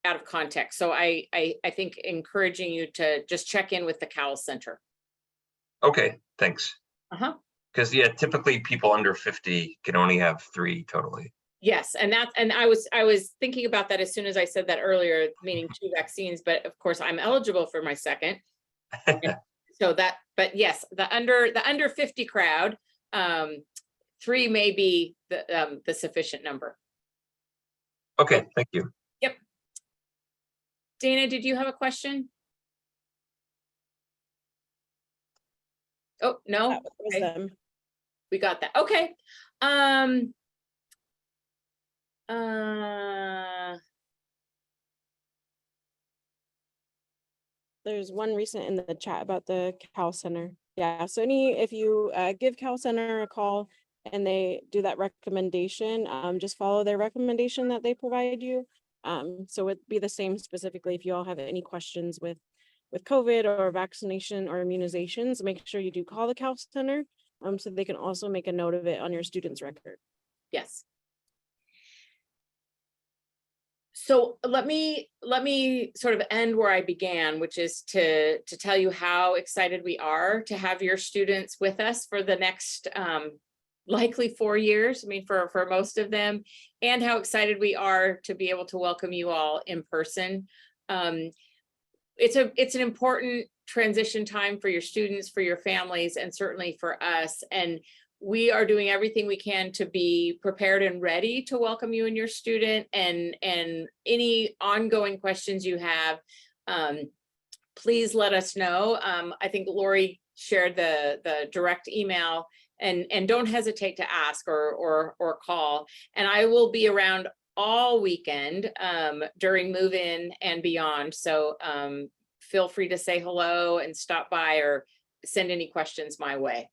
out of context. So I think encouraging you to just check in with the Cowell Center. Okay, thanks. Uh-huh. Because yeah, typically people under 50 can only have 3 totally. Yes, and I was thinking about that as soon as I said that earlier, meaning 2 vaccines, but of course I'm eligible for my second. So but yes, the under 50 crowd, 3 may be the sufficient number. Okay, thank you. Yep. Dana, did you have a question? Oh, no. Okay. We got that. Okay. There's one recent in the chat about the Cowell Center. Yeah, so if you give Cowell Center a call and they do that recommendation, just follow their recommendation that they provide you. So it'd be the same specifically if you all have any questions with COVID or vaccination or immunizations, make sure you do call the Cowell Center so they can also make a note of it on your student's record. Yes. So let me sort of end where I began, which is to tell you how excited we are to have your students with us for the next likely 4 years, I mean, for most of them, and how excited we are to be able to welcome you all in person. It's an important transition time for your students, for your families, and certainly for us. And we are doing everything we can to be prepared and ready to welcome you and your student, and any ongoing questions you have, please let us know. I think Lori shared the direct email, and don't hesitate to ask or call. And I will be around all weekend during move-in and beyond. So feel free to say hello and stop by or send any questions my way.